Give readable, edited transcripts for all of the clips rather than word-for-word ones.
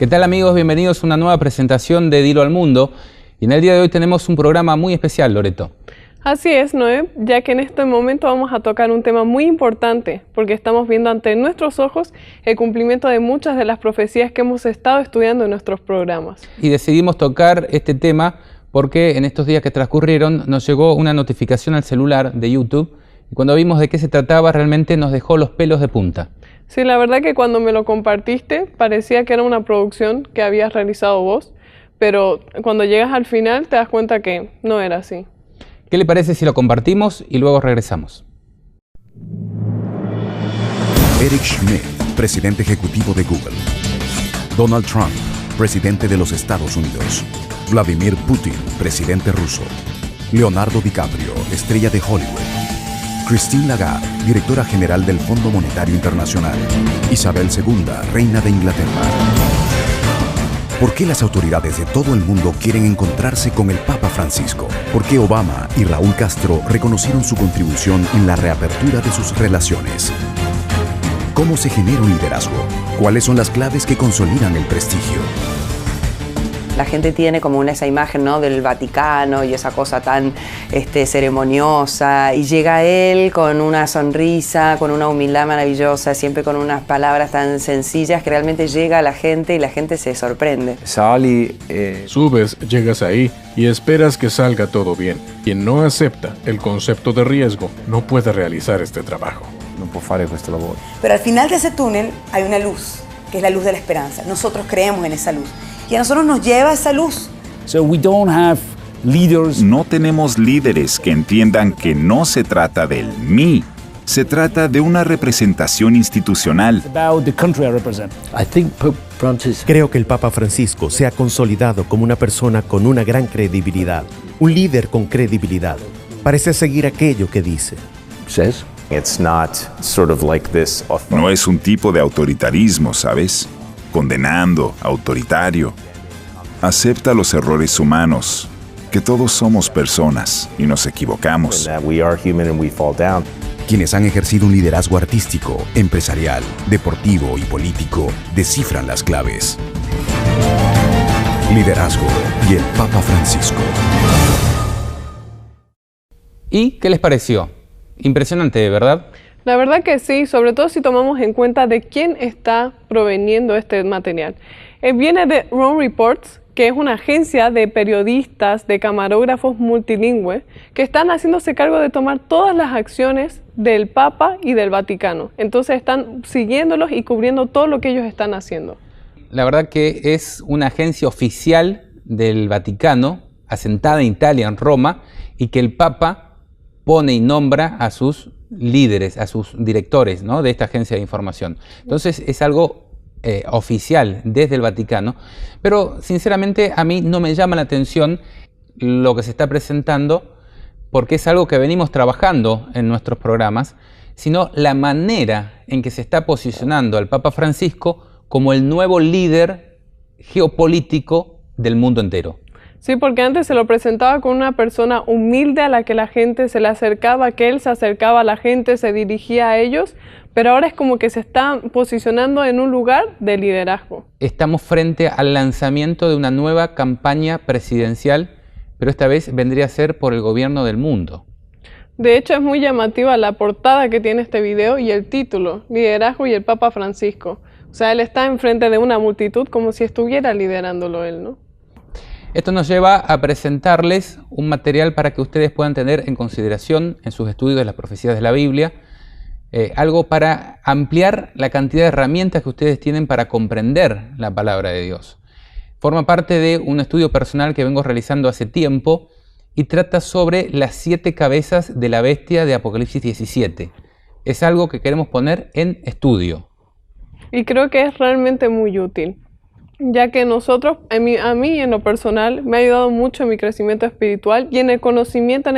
¿Qué tal, amigos? Bienvenidos a una nueva presentación de Dilo al Mundo. Y en el día de hoy tenemos un programa muy especial, Loreto. Así es, Noé, ya que en este momento vamos a tocar un tema muy importante, porque estamos viendo ante nuestros ojos el cumplimiento de muchas de las profecías que hemos estado estudiando en nuestros programas. Y decidimos tocar este tema porque en estos días que transcurrieron nos llegó una notificación al celular de YouTube y cuando vimos de qué se trataba realmente nos dejó los pelos de punta. Sí, la verdad que cuando me lo compartiste parecía que era una producción que habías realizado vos, pero cuando llegas al final te das cuenta que no era así. ¿Qué le parece si lo compartimos y luego regresamos? Eric Schmidt, presidente ejecutivo de Google. Donald Trump, presidente de los Estados Unidos. Vladimir Putin, presidente ruso. Leonardo DiCaprio, estrella de Hollywood. Christine Lagarde, directora general del Fondo Monetario Internacional. Isabel II, reina de Inglaterra. ¿Por qué las autoridades de todo el mundo quieren encontrarse con el Papa Francisco? ¿Por qué Obama y Raúl Castro reconocieron su contribución en la reapertura de sus relaciones? ¿Cómo se genera un liderazgo? ¿Cuáles son las claves que consolidan el prestigio? La gente tiene como esa imagen, ¿no?, del Vaticano y esa cosa tan ceremoniosa, y llega él con una sonrisa, con una humildad maravillosa, siempre con unas palabras tan sencillas que realmente llega a la gente y la gente se sorprende. Subes, llegas ahí y esperas que salga todo bien. Quien no acepta el concepto de riesgo no puede realizar este trabajo. Pero al final de ese túnel hay una luz, que es la luz de la esperanza. Nosotros creemos en esa luz. Y a nosotros nos lleva esa luz. No tenemos líderes que entiendan que no se trata del mí, se trata de una representación institucional. Creo que el Papa Francisco se ha consolidado como una persona con una gran credibilidad, un líder con credibilidad. Parece seguir aquello que dice. No es un tipo de autoritarismo, ¿sabes? Condenando, autoritario. Acepta los errores humanos, que todos somos personas y nos equivocamos. Quienes han ejercido un liderazgo artístico, empresarial, deportivo y político descifran las claves. Liderazgo y el Papa Francisco. ¿Y qué les pareció? Impresionante, ¿verdad? La verdad que sí, sobre todo si tomamos en cuenta de quién está proveniendo este material. Viene de Rome Reports, que es una agencia de periodistas, de camarógrafos multilingües, que están haciéndose cargo de tomar todas las acciones del Papa y del Vaticano. Entonces están siguiéndolos y cubriendo todo lo que ellos están haciendo. La verdad que es una agencia oficial del Vaticano, asentada en Italia, en Roma, y que el Papa pone y nombra a sus líderes, a sus directores, ¿no?, de esta agencia de información. Entonces es algo oficial desde el Vaticano, pero sinceramente a mí no me llama la atención lo que se está presentando porque es algo que venimos trabajando en nuestros programas, sino la manera en que se está posicionando al Papa Francisco como el nuevo líder geopolítico del mundo entero. Sí, porque antes se lo presentaba con una persona humilde a la que la gente se le acercaba, que él se acercaba a la gente, se dirigía a ellos, pero ahora es como que se está posicionando en un lugar de liderazgo. Estamos frente al lanzamiento de una nueva campaña presidencial, pero esta vez vendría a ser por el gobierno del mundo. De hecho, es muy llamativa la portada que tiene este video y el título, Liderazgo y el Papa Francisco. O sea, él está enfrente de una multitud como si estuviera liderándolo él, ¿no? Esto nos lleva a presentarles un material para que ustedes puedan tener en consideración en sus estudios de las profecías de la Biblia, algo para ampliar la cantidad de herramientas que ustedes tienen para comprender la palabra de Dios. Forma parte de un estudio personal que vengo realizando hace tiempo y trata sobre las 7 cabezas de la bestia de Apocalipsis 17. Es algo que queremos poner en estudio. Y creo que es realmente muy útil, ya que nosotros, a mí en lo personal, me ha ayudado mucho en mi crecimiento espiritual y en el crecimiento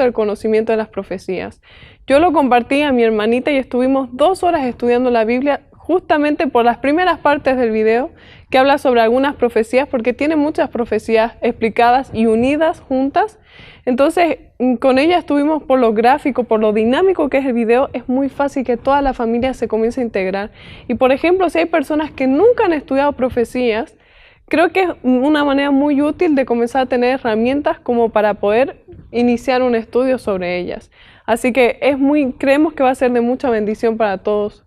del conocimiento de las profecías. Yo lo compartí a mi hermanita y estuvimos 2 horas estudiando la Biblia justamente por las primeras partes del video, que habla sobre algunas profecías, porque tiene muchas profecías explicadas y unidas juntas. Entonces, con ella estuvimos por lo gráfico, por lo dinámico que es el video, es muy fácil que toda la familia se comience a integrar. Y por ejemplo, si hay personas que nunca han estudiado profecías, creo que es una manera muy útil de comenzar a tener herramientas como para poder iniciar un estudio sobre ellas. Así que creemos que va a ser de mucha bendición para todas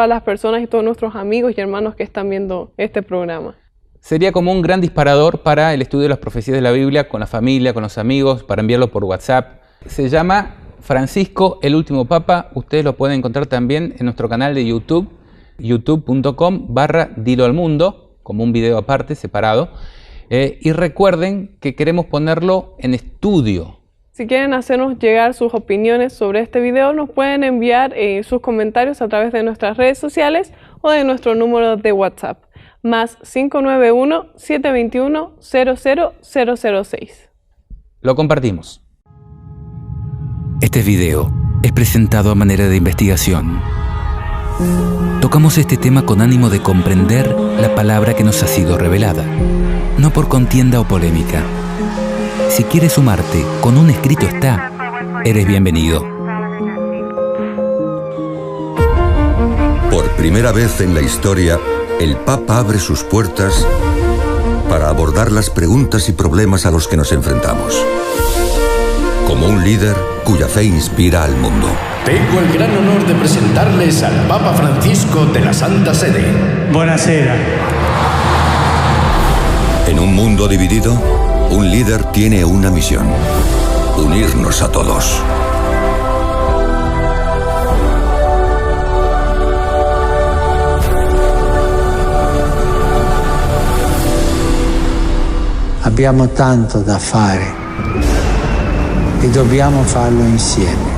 las personas y todos nuestros amigos y hermanos que están viendo este programa. Sería como un gran disparador para el estudio de las profecías de la Biblia con la familia, con los amigos, para enviarlo por WhatsApp. Se llama Francisco, el último Papa. Ustedes lo pueden encontrar también en nuestro canal de YouTube, youtube.com/diloalmundo, como un video aparte, separado. Y recuerden que queremos ponerlo en estudio. Si quieren hacernos llegar sus opiniones sobre este video, nos pueden enviar sus comentarios a través de nuestras redes sociales o de nuestro número de WhatsApp, más 591-721-00006. Lo compartimos. Este video es presentado a manera de investigación. Tocamos este tema con ánimo de comprender la palabra que nos ha sido revelada, no por contienda o polémica. Si quieres sumarte, con un escrito está, eres bienvenido. Por primera vez en la historia, el Papa abre sus puertas para abordar las preguntas y problemas a los que nos enfrentamos. Como un líder cuya fe inspira al mundo. Tengo el gran honor de presentarles al Papa Francisco de la Santa Sede. Buonasera. En un mundo dividido, un líder tiene una misión: unirnos a todos. Abbiamo tanto da fare e dobbiamo farlo insieme.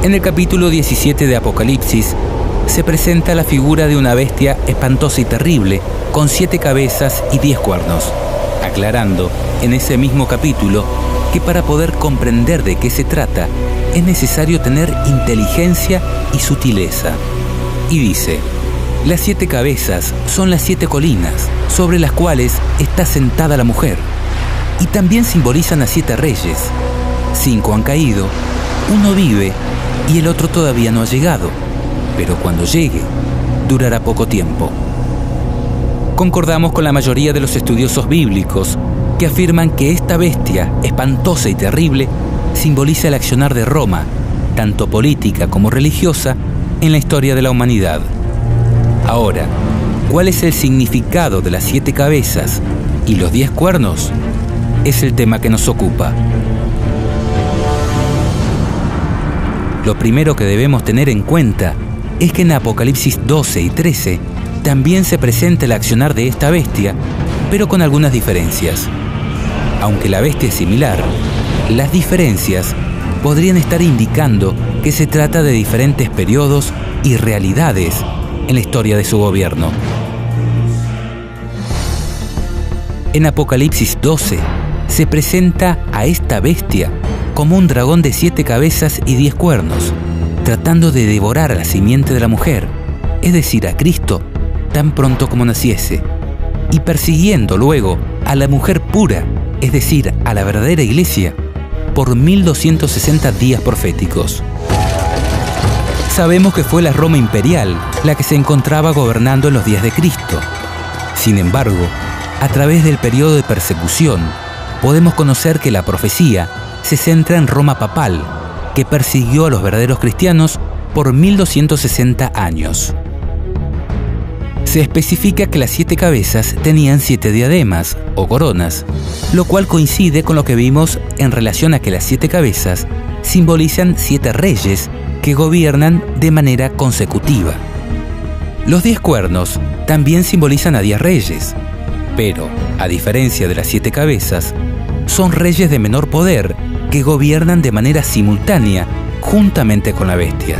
En el capítulo 17 de Apocalipsis se presenta la figura de una bestia espantosa y terrible, con 7 cabezas y 10 cuernos, aclarando en ese mismo capítulo que para poder comprender de qué se trata es necesario tener inteligencia y sutileza. Y dice: las 7 cabezas son las 7 colinas sobre las cuales está sentada la mujer, y también simbolizan a 7 reyes. 5 han caído, 1 vive y el otro todavía no ha llegado, pero cuando llegue, durará poco tiempo. Concordamos con la mayoría de los estudiosos bíblicos que afirman que esta bestia espantosa y terrible simboliza el accionar de Roma, tanto política como religiosa, en la historia de la humanidad. Ahora, ¿cuál es el significado de las 7 cabezas y los 10 cuernos? Es el tema que nos ocupa. Lo primero que debemos tener en cuenta es que en Apocalipsis 12 y 13 también se presenta el accionar de esta bestia, pero con algunas diferencias. Aunque la bestia es similar, las diferencias podrían estar indicando que se trata de diferentes periodos y realidades en la historia de su gobierno. En Apocalipsis 12 se presenta a esta bestia como un dragón de 7 cabezas y 10 cuernos, tratando de devorar a la simiente de la mujer, es decir, a Cristo, tan pronto como naciese, y persiguiendo luego a la mujer pura, es decir, a la verdadera iglesia, por 1260 días proféticos. Sabemos que fue la Roma imperial la que se encontraba gobernando en los días de Cristo. Sin embargo, a través del periodo de persecución, podemos conocer que la profecía se centra en Roma papal, que persiguió a los verdaderos cristianos por 1260 años. Se especifica que las 7 cabezas tenían 7 diademas o coronas, lo cual coincide con lo que vimos en relación a que las 7 cabezas simbolizan 7 reyes que gobiernan de manera consecutiva. Los 10 cuernos también simbolizan a 10 reyes, pero, a diferencia de las 7 cabezas, son reyes de menor poder que gobiernan de manera simultánea juntamente con la bestia.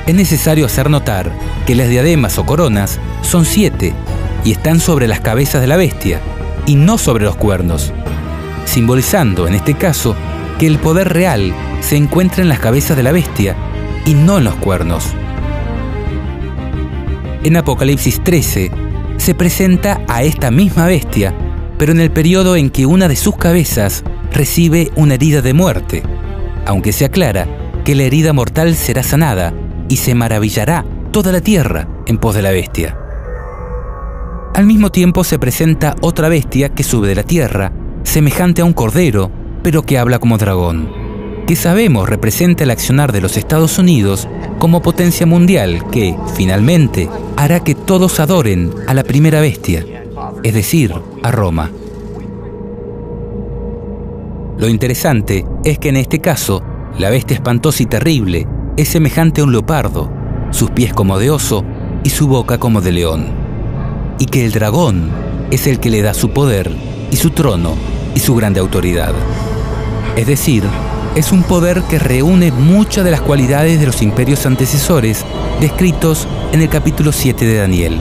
Es necesario hacer notar que las diademas o coronas son 7, y están sobre las cabezas de la bestia, y no sobre los cuernos, simbolizando, en este caso, que el poder real se encuentra en las cabezas de la bestia y no en los cuernos. En Apocalipsis 13 se presenta a esta misma bestia, pero en el periodo en que una de sus cabezas recibe una herida de muerte, aunque se aclara que la herida mortal será sanada y se maravillará toda la tierra en pos de la bestia. Al mismo tiempo se presenta otra bestia que sube de la tierra, semejante a un cordero, pero que habla como dragón, que sabemos representa el accionar de los Estados Unidos como potencia mundial que, finalmente, hará que todos adoren a la primera bestia, es decir, a Roma. Lo interesante es que en este caso, la bestia espantosa y terrible es semejante a un leopardo, sus pies como de oso y su boca como de león, y que el dragón es el que le da su poder y su trono y su grande autoridad. Es decir, es un poder que reúne muchas de las cualidades de los imperios antecesores descritos en el capítulo 7 de Daniel.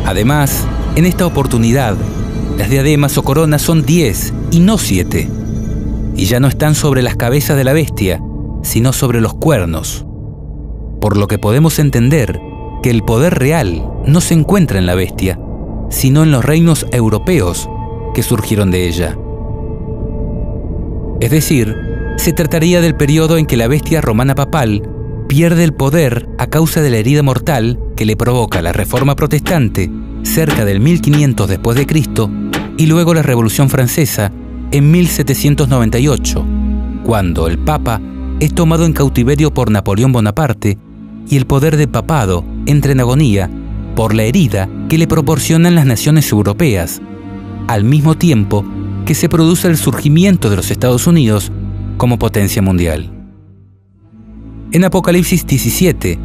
Además, en esta oportunidad, las diademas o coronas son 10 y no 7, y ya no están sobre las cabezas de la bestia, sino sobre los cuernos, por lo que podemos entender que el poder real no se encuentra en la bestia, sino en los reinos europeos que surgieron de ella. Es decir, se trataría del periodo en que la bestia romana papal pierde el poder a causa de la herida mortal que le provoca la Reforma Protestante cerca del 1500 después de Cristo y luego la Revolución Francesa en 1798, cuando el Papa es tomado en cautiverio por Napoleón Bonaparte y el poder del papado entra en agonía por la herida que le proporcionan las naciones europeas, al mismo tiempo que se produce el surgimiento de los Estados Unidos como potencia mundial. En Apocalipsis 17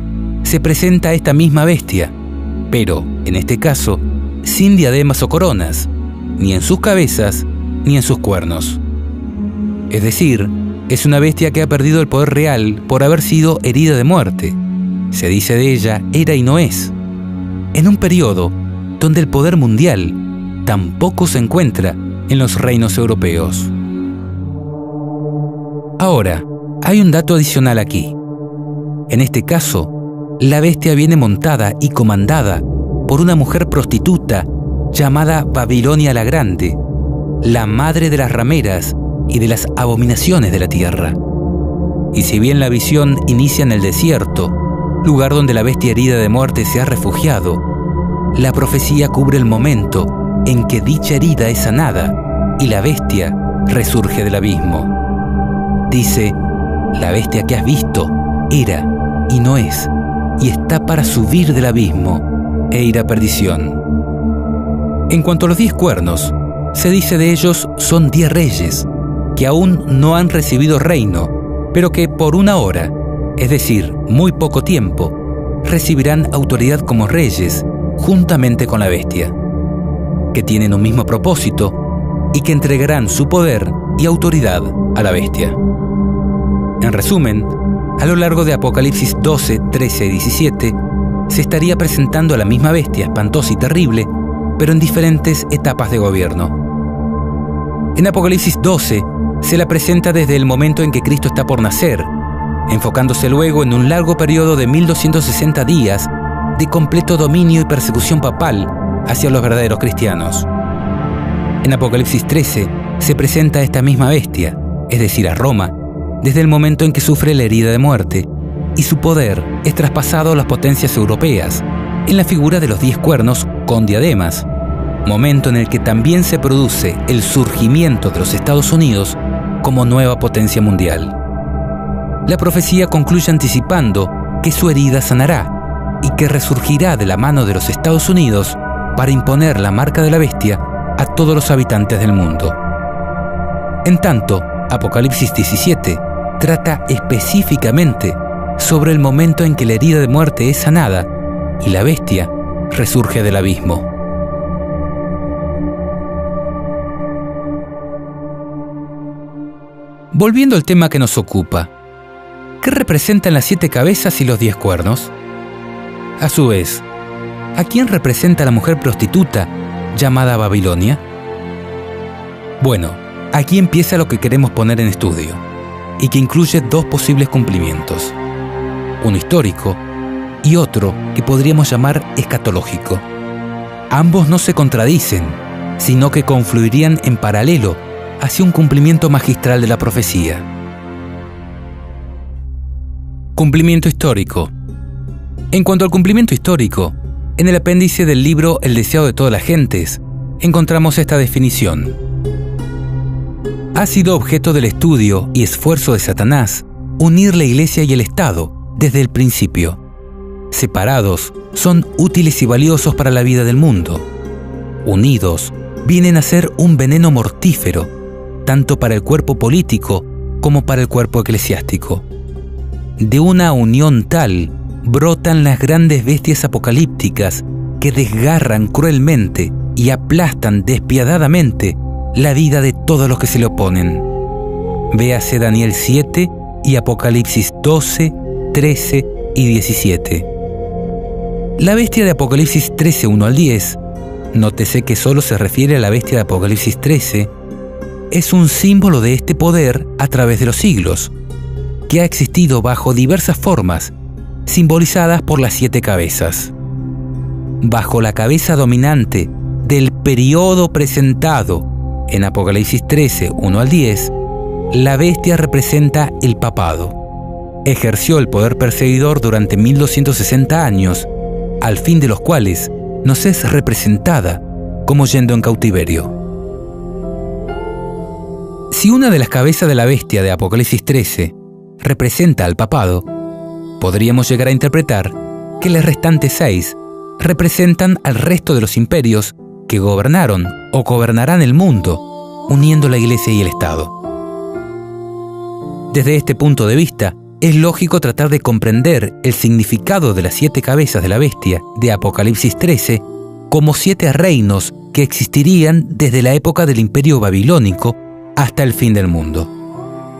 se presenta a esta misma bestia, pero, en este caso, sin diademas o coronas, ni en sus cabezas ni en sus cuernos. Es decir, es una bestia que ha perdido el poder real por haber sido herida de muerte. Se dice de ella, era y no es, en un periodo donde el poder mundial tampoco se encuentra en los reinos europeos. Ahora, hay un dato adicional aquí. En este caso, la bestia viene montada y comandada por una mujer prostituta llamada Babilonia la Grande, la madre de las rameras y de las abominaciones de la tierra. Y si bien la visión inicia en el desierto, lugar donde la bestia herida de muerte se ha refugiado, la profecía cubre el momento en que dicha herida es sanada y la bestia resurge del abismo. Dice, la bestia que has visto era y no es, y está para subir del abismo e ir a perdición. En cuanto a los 10 cuernos, se dice de ellos son 10 reyes, que aún no han recibido reino, pero que por una hora, es decir, muy poco tiempo, recibirán autoridad como reyes, juntamente con la bestia, que tienen un mismo propósito y que entregarán su poder y autoridad a la bestia. En resumen, a lo largo de Apocalipsis 12, 13 y 17, se estaría presentando a la misma bestia espantosa y terrible, pero en diferentes etapas de gobierno. En Apocalipsis 12 se la presenta desde el momento en que Cristo está por nacer, enfocándose luego en un largo periodo de 1260 días de completo dominio y persecución papal hacia los verdaderos cristianos. En Apocalipsis 13 se presenta a esta misma bestia, es decir, a Roma, desde el momento en que sufre la herida de muerte, y su poder es traspasado a las potencias europeas, en la figura de los 10 cuernos con diademas, momento en el que también se produce el surgimiento de los Estados Unidos como nueva potencia mundial. La profecía concluye anticipando que su herida sanará y que resurgirá de la mano de los Estados Unidos para imponer la marca de la bestia a todos los habitantes del mundo. En tanto, Apocalipsis 17 trata específicamente sobre el momento en que la herida de muerte es sanada y la bestia resurge del abismo. Volviendo al tema que nos ocupa, ¿qué representan las 7 cabezas y los 10 cuernos? A su vez, ¿A quién representa la mujer prostituta llamada Babilonia? Bueno, aquí empieza lo que queremos poner en estudio, y que incluye dos posibles cumplimientos, uno histórico y otro que podríamos llamar escatológico. Ambos no se contradicen, sino que confluirían en paralelo hacia un cumplimiento magistral de la profecía. Cumplimiento histórico. En cuanto al cumplimiento histórico, en el apéndice del libro El deseado de todas las gentes, encontramos esta definición. Ha sido objeto del estudio y esfuerzo de Satanás unir la Iglesia y el Estado desde el principio. Separados, son útiles y valiosos para la vida del mundo. Unidos, vienen a ser un veneno mortífero, tanto para el cuerpo político como para el cuerpo eclesiástico. De una unión tal, brotan las grandes bestias apocalípticas que desgarran cruelmente y aplastan despiadadamente la vida de todos los que se le oponen. Véase Daniel 7 y Apocalipsis 12, 13 y 17. La bestia de Apocalipsis 13, 1 al 10, nótese que solo se refiere a la bestia de Apocalipsis 13, es un símbolo de este poder a través de los siglos, que ha existido bajo diversas formas, simbolizadas por las 7 cabezas. Bajo la cabeza dominante del periodo presentado en Apocalipsis 13, 1 al 10, la bestia representa el papado. Ejerció el poder perseguidor durante 1260 años, al fin de los cuales nos es representada como yendo en cautiverio. Si una de las cabezas de la bestia de Apocalipsis 13 representa al papado, podríamos llegar a interpretar que las restantes 6 representan al resto de los imperios que gobernaron o gobernarán el mundo, uniendo la Iglesia y el Estado. Desde este punto de vista, es lógico tratar de comprender el significado de las 7 cabezas de la bestia de Apocalipsis 13 como 7 reinos que existirían desde la época del Imperio Babilónico hasta el fin del mundo,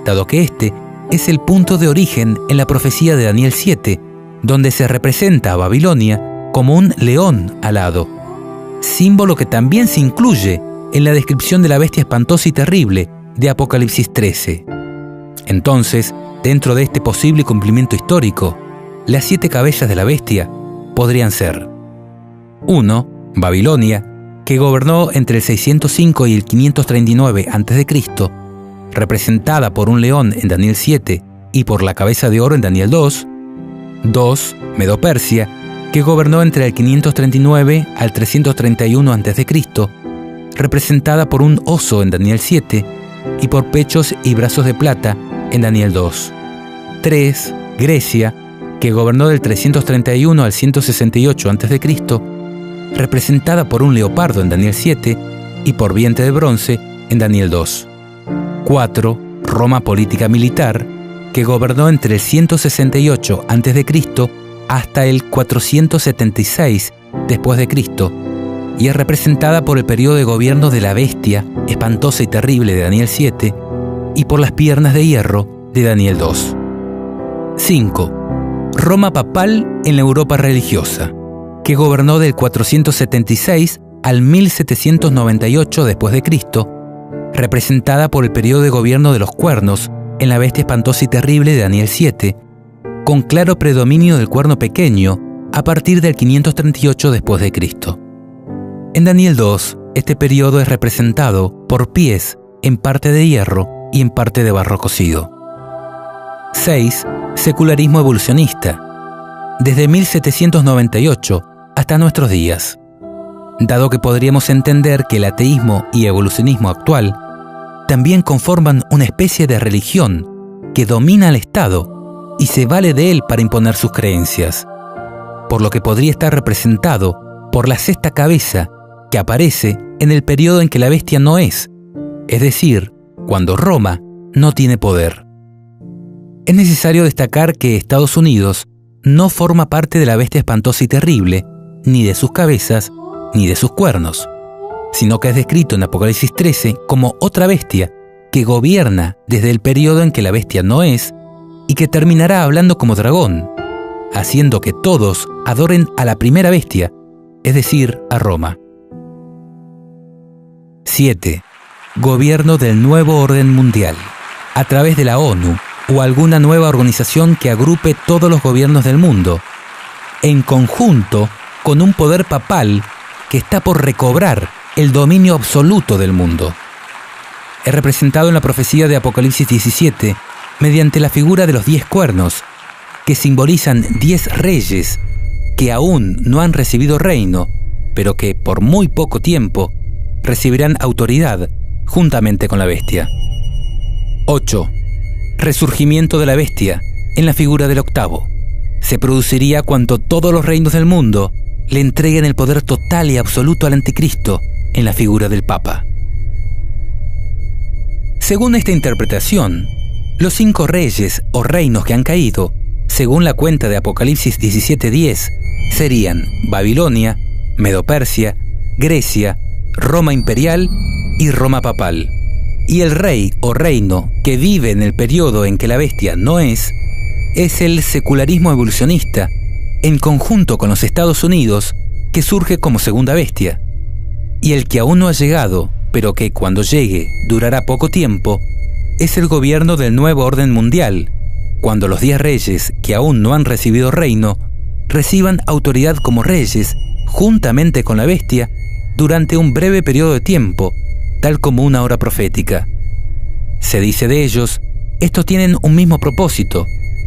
dado que este es el punto de origen en la profecía de Daniel 7, donde se representa a Babilonia como un león alado, símbolo que también se incluye en la descripción de la bestia espantosa y terrible de Apocalipsis 13. Entonces, dentro de este posible cumplimiento histórico, las 7 cabezas de la bestia podrían ser: 1. Babilonia, que gobernó entre el 605 y el 539 a.C., representada por un león en Daniel 7 y por la cabeza de oro en Daniel 2. 2. Medo-Persia, que gobernó entre el 539 al 331 a.C., representada por un oso en Daniel 7 y por pechos y brazos de plata en Daniel 2. 3. Grecia, que gobernó del 331 al 168 a.C., representada por un leopardo en Daniel 7 y por vientre de bronce en Daniel 2. 4. Roma política militar, que gobernó entre el 168 a.C. hasta el 476 después de Cristo, y es representada por el periodo de gobierno de la bestia espantosa y terrible de Daniel 7 y por las piernas de hierro de Daniel 2. 5. Roma papal en la Europa religiosa, que gobernó del 476 al 1798 después de Cristo, representada por el periodo de gobierno de los cuernos en la bestia espantosa y terrible de Daniel 7, con claro predominio del cuerno pequeño a partir del 538 después de Cristo. En Daniel 2, este periodo es representado por pies en parte de hierro y en parte de barro cocido. 6. Secularismo evolucionista, desde 1798 hasta nuestros días, dado que podríamos entender que el ateísmo y evolucionismo actual también conforman una especie de religión que domina al Estado y se vale de él para imponer sus creencias, por lo que podría estar representado por la 6ª cabeza que aparece en el periodo en que la bestia no es decir, cuando Roma no tiene poder. Es necesario destacar que Estados Unidos no forma parte de la bestia espantosa y terrible, ni de sus cabezas, ni de sus cuernos, sino que es descrito en Apocalipsis 13 como otra bestia que gobierna desde el periodo en que la bestia no es y que terminará hablando como dragón, haciendo que todos adoren a la primera bestia es decir, a Roma. 7. Gobierno del nuevo orden mundial, a través de la ONU o alguna nueva organización que agrupe todos los gobiernos del mundo, en conjunto con un poder papal que está por recobrar el dominio absoluto del mundo. Es representado en la profecía de Apocalipsis 17 mediante la figura de los 10 cuernos, que simbolizan 10 reyes que aún no han recibido reino, pero que por muy poco tiempo recibirán autoridad juntamente con la bestia. 8. Resurgimiento de la bestia en la figura del octavo. Se produciría cuando todos los reinos del mundo le entreguen el poder total y absoluto al anticristo en la figura del Papa. Según esta interpretación, los 5 reyes o reinos que han caído, según la cuenta de Apocalipsis 17:10, serían Babilonia, Medo-Persia, Grecia, Roma imperial y Roma papal. Y el rey o reino que vive en el periodo en que la bestia no es el secularismo evolucionista, en conjunto con los Estados Unidos, que surge como segunda bestia. Y el que aún no ha llegado, pero que cuando llegue durará poco tiempo, es el gobierno del nuevo orden mundial, cuando los 10 reyes que aún no han recibido reino reciban autoridad como reyes juntamente con la bestia durante un breve periodo de tiempo, tal como una hora profética. Se dice de ellos, estos tienen un mismo propósito,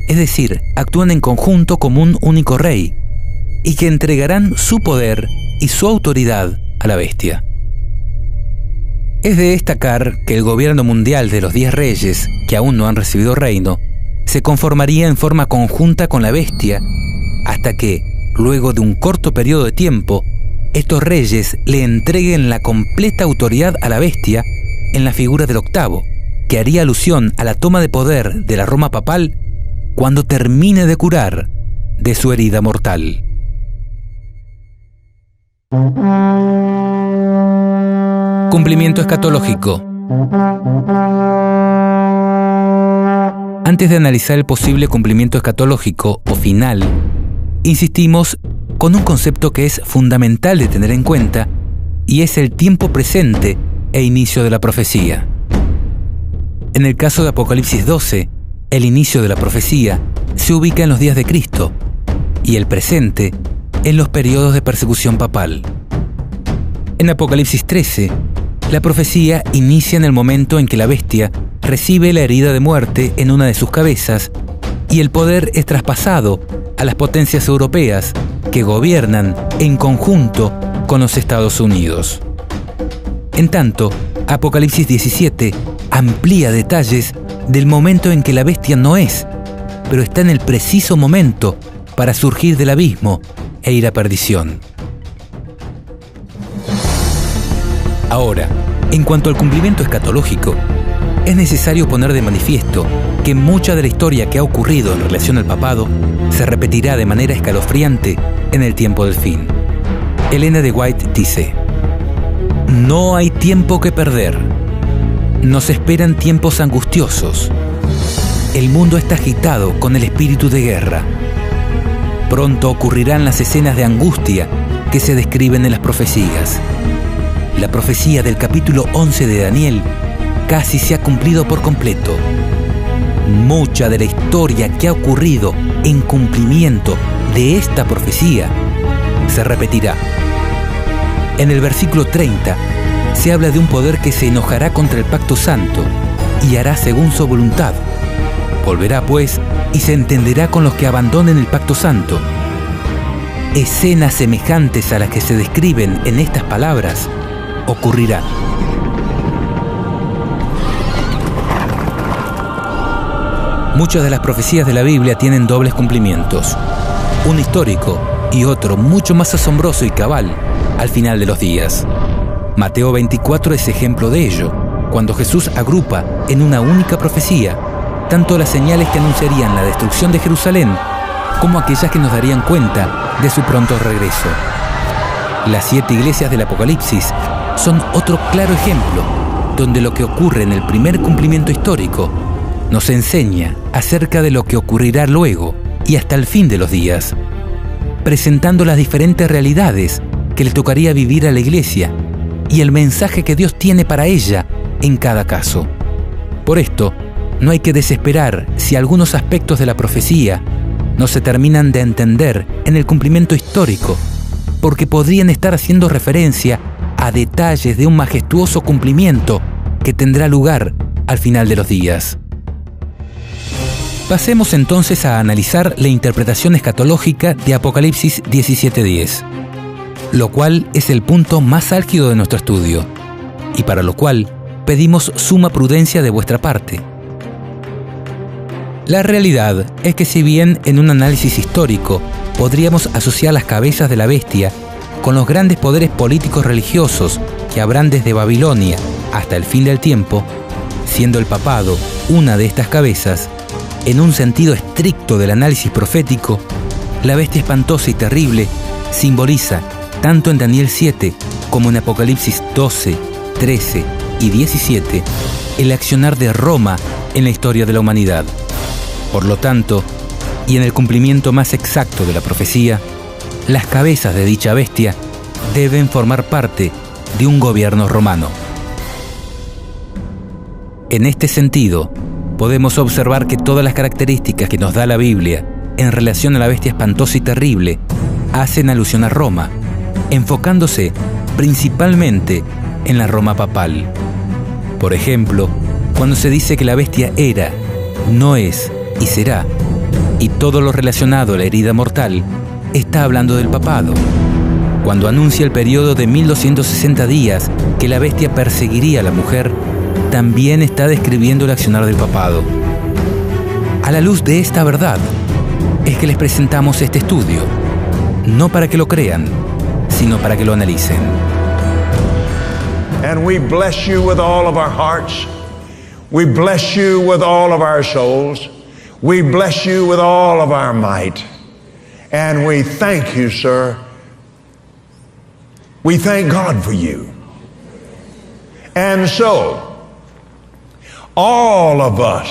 es decir, actúan en conjunto como un único rey, y que entregarán su poder y su autoridad a la bestia. Es de destacar que el gobierno mundial de los 10 reyes, que aún no han recibido reino, se conformaría en forma conjunta con la bestia, hasta que, luego de un corto periodo de tiempo, estos reyes le entreguen la completa autoridad a la bestia en la figura del octavo, que haría alusión a la toma de poder de la Roma papal cuando termine de curar de su herida mortal. Cumplimiento escatológico. Antes de analizar el posible cumplimiento escatológico o final, insistimos con un concepto que es fundamental de tener en cuenta, y es el tiempo presente e inicio de la profecía. En el caso de Apocalipsis 12, el inicio de la profecía se ubica en los días de Cristo y el presente en los periodos de persecución papal. En Apocalipsis 13, la profecía inicia en el momento en que la bestia recibe la herida de muerte en una de sus cabezas y el poder es traspasado a las potencias europeas que gobiernan en conjunto con los Estados Unidos. En tanto, Apocalipsis 17 amplía detalles del momento en que la bestia no es, pero está en el preciso momento para surgir del abismo e ir a perdición. Ahora, en cuanto al cumplimiento escatológico, es necesario poner de manifiesto que mucha de la historia que ha ocurrido en relación al papado se repetirá de manera escalofriante en el tiempo del fin. Elena de White dice: no hay tiempo que perder. Nos esperan tiempos angustiosos. El mundo está agitado con el espíritu de guerra. Pronto ocurrirán las escenas de angustia que se describen en las profecías. La profecía del capítulo 11 de Daniel casi se ha cumplido por completo. Mucha de la historia que ha ocurrido en cumplimiento de esta profecía se repetirá. En el versículo 30 se habla de un poder que se enojará contra el pacto santo y hará según su voluntad. Volverá pues y se entenderá con los que abandonen el pacto santo. Escenas semejantes a las que se describen en estas palabras ocurrirán. Muchas de las profecías de la Biblia tienen dobles cumplimientos, uno histórico y otro mucho más asombroso y cabal al final de los días. Mateo 24 es ejemplo de ello, cuando Jesús agrupa en una única profecía tanto las señales que anunciarían la destrucción de Jerusalén como aquellas que nos darían cuenta de su pronto regreso. Las 7 iglesias del Apocalipsis son otro claro ejemplo, donde lo que ocurre en el primer cumplimiento histórico nos enseña acerca de lo que ocurrirá luego y hasta el fin de los días, presentando las diferentes realidades que le tocaría vivir a la iglesia y el mensaje que Dios tiene para ella en cada caso. Por esto, no hay que desesperar si algunos aspectos de la profecía no se terminan de entender en el cumplimiento histórico, porque podrían estar haciendo referencia a detalles de un majestuoso cumplimiento que tendrá lugar al final de los días. Pasemos entonces a analizar la interpretación escatológica de Apocalipsis 17:10, lo cual es el punto más álgido de nuestro estudio, y para lo cual pedimos suma prudencia de vuestra parte. La realidad es que si bien en un análisis histórico podríamos asociar las cabezas de la bestia con los grandes poderes políticos religiosos que habrán desde Babilonia hasta el fin del tiempo, siendo el papado una de estas cabezas, en un sentido estricto del análisis profético, la bestia espantosa y terrible simboliza, tanto en Daniel 7 como en Apocalipsis 12, 13 y 17, el accionar de Roma en la historia de la humanidad. Por lo tanto, y en el cumplimiento más exacto de la profecía, las cabezas de dicha bestia deben formar parte de un gobierno romano. En este sentido, podemos observar que todas las características que nos da la Biblia en relación a la bestia espantosa y terrible hacen alusión a Roma, enfocándose principalmente en la Roma papal. Por ejemplo, cuando se dice que la bestia era, no es y será, y todo lo relacionado a la herida mortal, está hablando del papado. Cuando anuncia el periodo de 1260 días que la bestia perseguiría a la mujer, también está describiendo el accionar del papado. A la luz de esta verdad, es que les presentamos este estudio, no para que lo crean, sino para que lo analicen. And we bless you with all of our hearts. We bless you with all of our souls. We bless you with all of our might. And we thank you, sir. We thank God for you. And so, all of us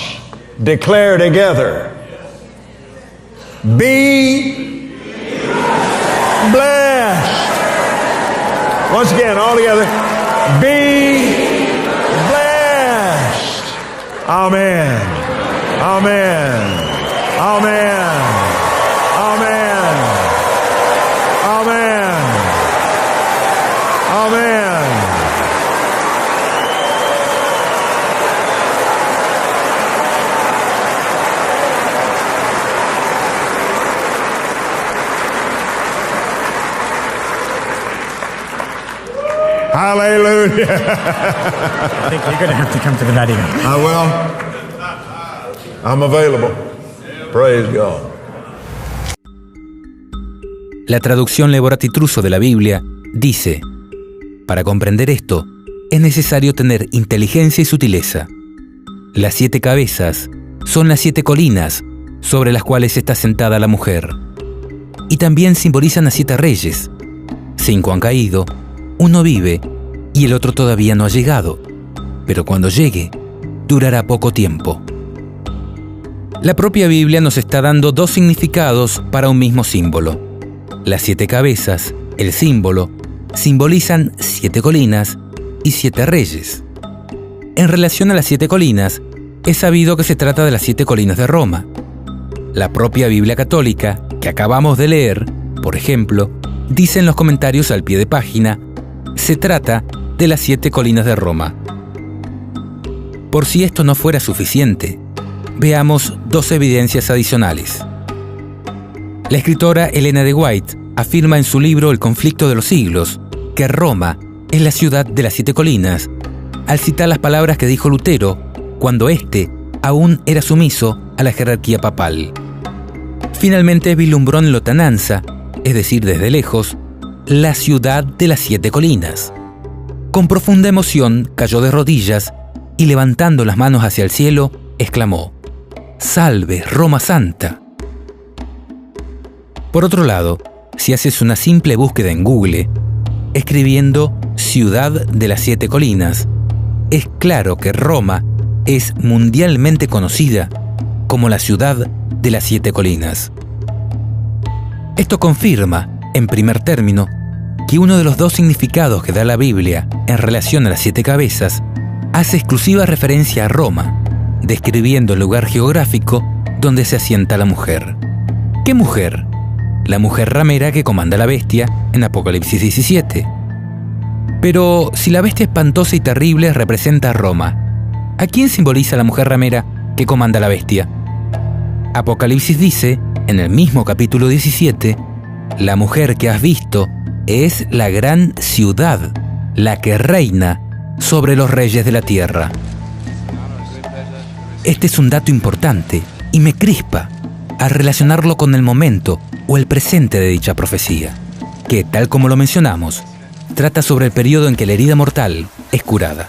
declare together, be blessed. Once again, all together, be blessed. Amen. Amen. Amen. Amen. Amen. Amen. Hallelujah. I think you're going to have to come to the Vatican. I will. I'm available. Praise God. La traducción Leborati Truso de la Biblia dice: para comprender esto, es necesario tener inteligencia y sutileza. Las 7 cabezas son las 7 colinas sobre las cuales está sentada la mujer. Y también simbolizan a 7 reyes. 5 han caído, 1 vive y el otro todavía no ha llegado. Pero cuando llegue, durará poco tiempo. La propia Biblia nos está dando 2 significados para un mismo símbolo. Las 7 cabezas, el símbolo, simbolizan 7 colinas y 7 reyes. En relación a las 7 colinas, es sabido que se trata de las 7 colinas de Roma. La propia Biblia católica, que acabamos de leer, por ejemplo, dice en los comentarios al pie de página, se trata de las 7 colinas de Roma. Por si esto no fuera suficiente, veamos 2 evidencias adicionales. La escritora Elena de White afirma en su libro El conflicto de los siglos que Roma es la ciudad de las 7 colinas, al citar las palabras que dijo Lutero cuando éste aún era sumiso a la jerarquía papal. Finalmente vislumbró en lontananza, es decir, desde lejos, la ciudad de las 7 colinas. Con profunda emoción cayó de rodillas y levantando las manos hacia el cielo, exclamó: ¡Salve, Roma Santa! Por otro lado, si haces una simple búsqueda en Google, escribiendo Ciudad de las 7 colinas, es claro que Roma es mundialmente conocida como la ciudad de las 7 colinas. Esto confirma, en primer término, que uno de los dos significados que da la Biblia en relación a las 7 cabezas hace exclusiva referencia a Roma, describiendo el lugar geográfico donde se asienta la mujer. ¿Qué mujer? La mujer ramera que comanda la bestia en Apocalipsis 17. Pero si la bestia espantosa y terrible representa a Roma, ¿a quién simboliza la mujer ramera que comanda la bestia? Apocalipsis dice, en el mismo capítulo 17, la mujer que has visto es la gran ciudad, la que reina sobre los reyes de la tierra. Este es un dato importante y me crispa al relacionarlo con el momento o el presente de dicha profecía, que, tal como lo mencionamos, trata sobre el periodo en que la herida mortal es curada.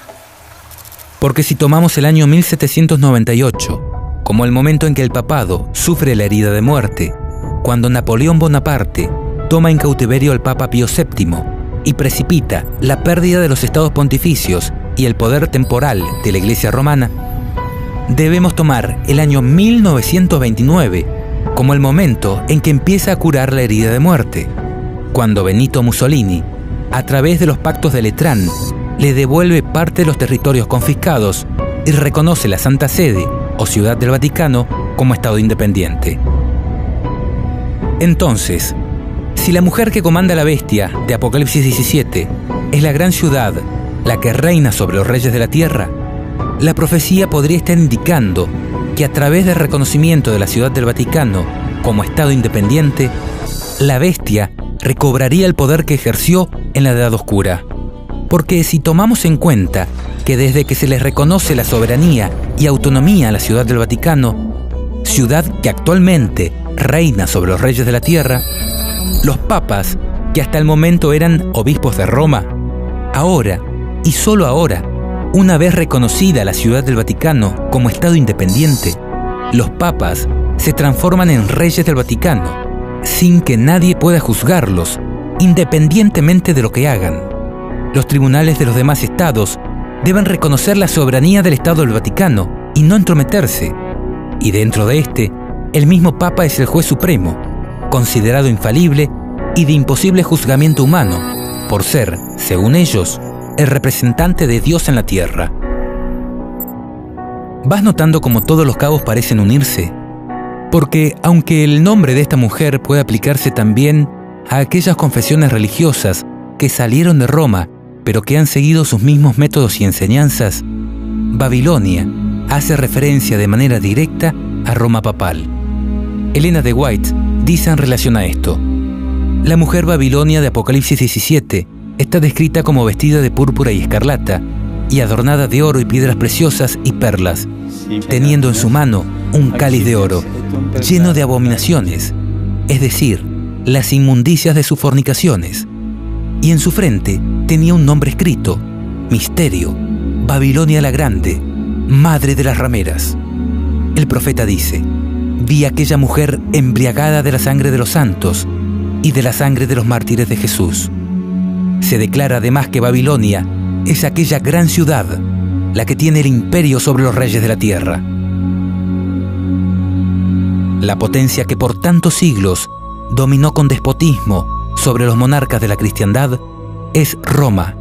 Porque si tomamos el año 1798 como el momento en que el papado sufre la herida de muerte, cuando Napoleón Bonaparte toma en cautiverio al Papa Pío VII y precipita la pérdida de los estados pontificios y el poder temporal de la Iglesia romana, debemos tomar el año 1929 como el momento en que empieza a curar la herida de muerte, cuando Benito Mussolini, a través de los pactos de Letrán, le devuelve parte de los territorios confiscados y reconoce la Santa Sede o Ciudad del Vaticano como Estado independiente. Entonces, si la mujer que comanda la bestia de Apocalipsis 17 es la gran ciudad, la que reina sobre los reyes de la tierra, la profecía podría estar indicando que a través del reconocimiento de la Ciudad del Vaticano como Estado independiente, la bestia recobraría el poder que ejerció en la Edad Oscura. Porque si tomamos en cuenta que desde que se les reconoce la soberanía y autonomía a la Ciudad del Vaticano, ciudad que actualmente reina sobre los reyes de la tierra, los papas, que hasta el momento eran obispos de Roma, ahora, y solo ahora, una vez reconocida la Ciudad del Vaticano como Estado independiente, los papas se transforman en reyes del Vaticano, sin que nadie pueda juzgarlos, independientemente de lo que hagan. Los tribunales de los demás estados deben reconocer la soberanía del Estado del Vaticano y no entrometerse. Y dentro de este, el mismo Papa es el juez supremo, considerado infalible y de imposible juzgamiento humano, por ser, según ellos, el representante de Dios en la tierra. ¿Vas notando cómo todos los cabos parecen unirse? Porque aunque el nombre de esta mujer puede aplicarse también a aquellas confesiones religiosas que salieron de Roma, pero que han seguido sus mismos métodos y enseñanzas, Babilonia hace referencia de manera directa a Roma papal. Elena de White dice en relación a esto: la mujer Babilonia de Apocalipsis 17 está descrita como vestida de púrpura y escarlata y adornada de oro y piedras preciosas y perlas, teniendo en su mano un cáliz de oro, lleno de abominaciones, es decir, las inmundicias de sus fornicaciones. Y en su frente tenía un nombre escrito: Misterio, Babilonia la Grande, Madre de las Rameras. El profeta dice: vi a aquella mujer embriagada de la sangre de los santos y de la sangre de los mártires de Jesús. Se declara además que Babilonia es aquella gran ciudad, la que tiene el imperio sobre los reyes de la tierra. La potencia que por tantos siglos dominó con despotismo sobre los monarcas de la cristiandad es Roma.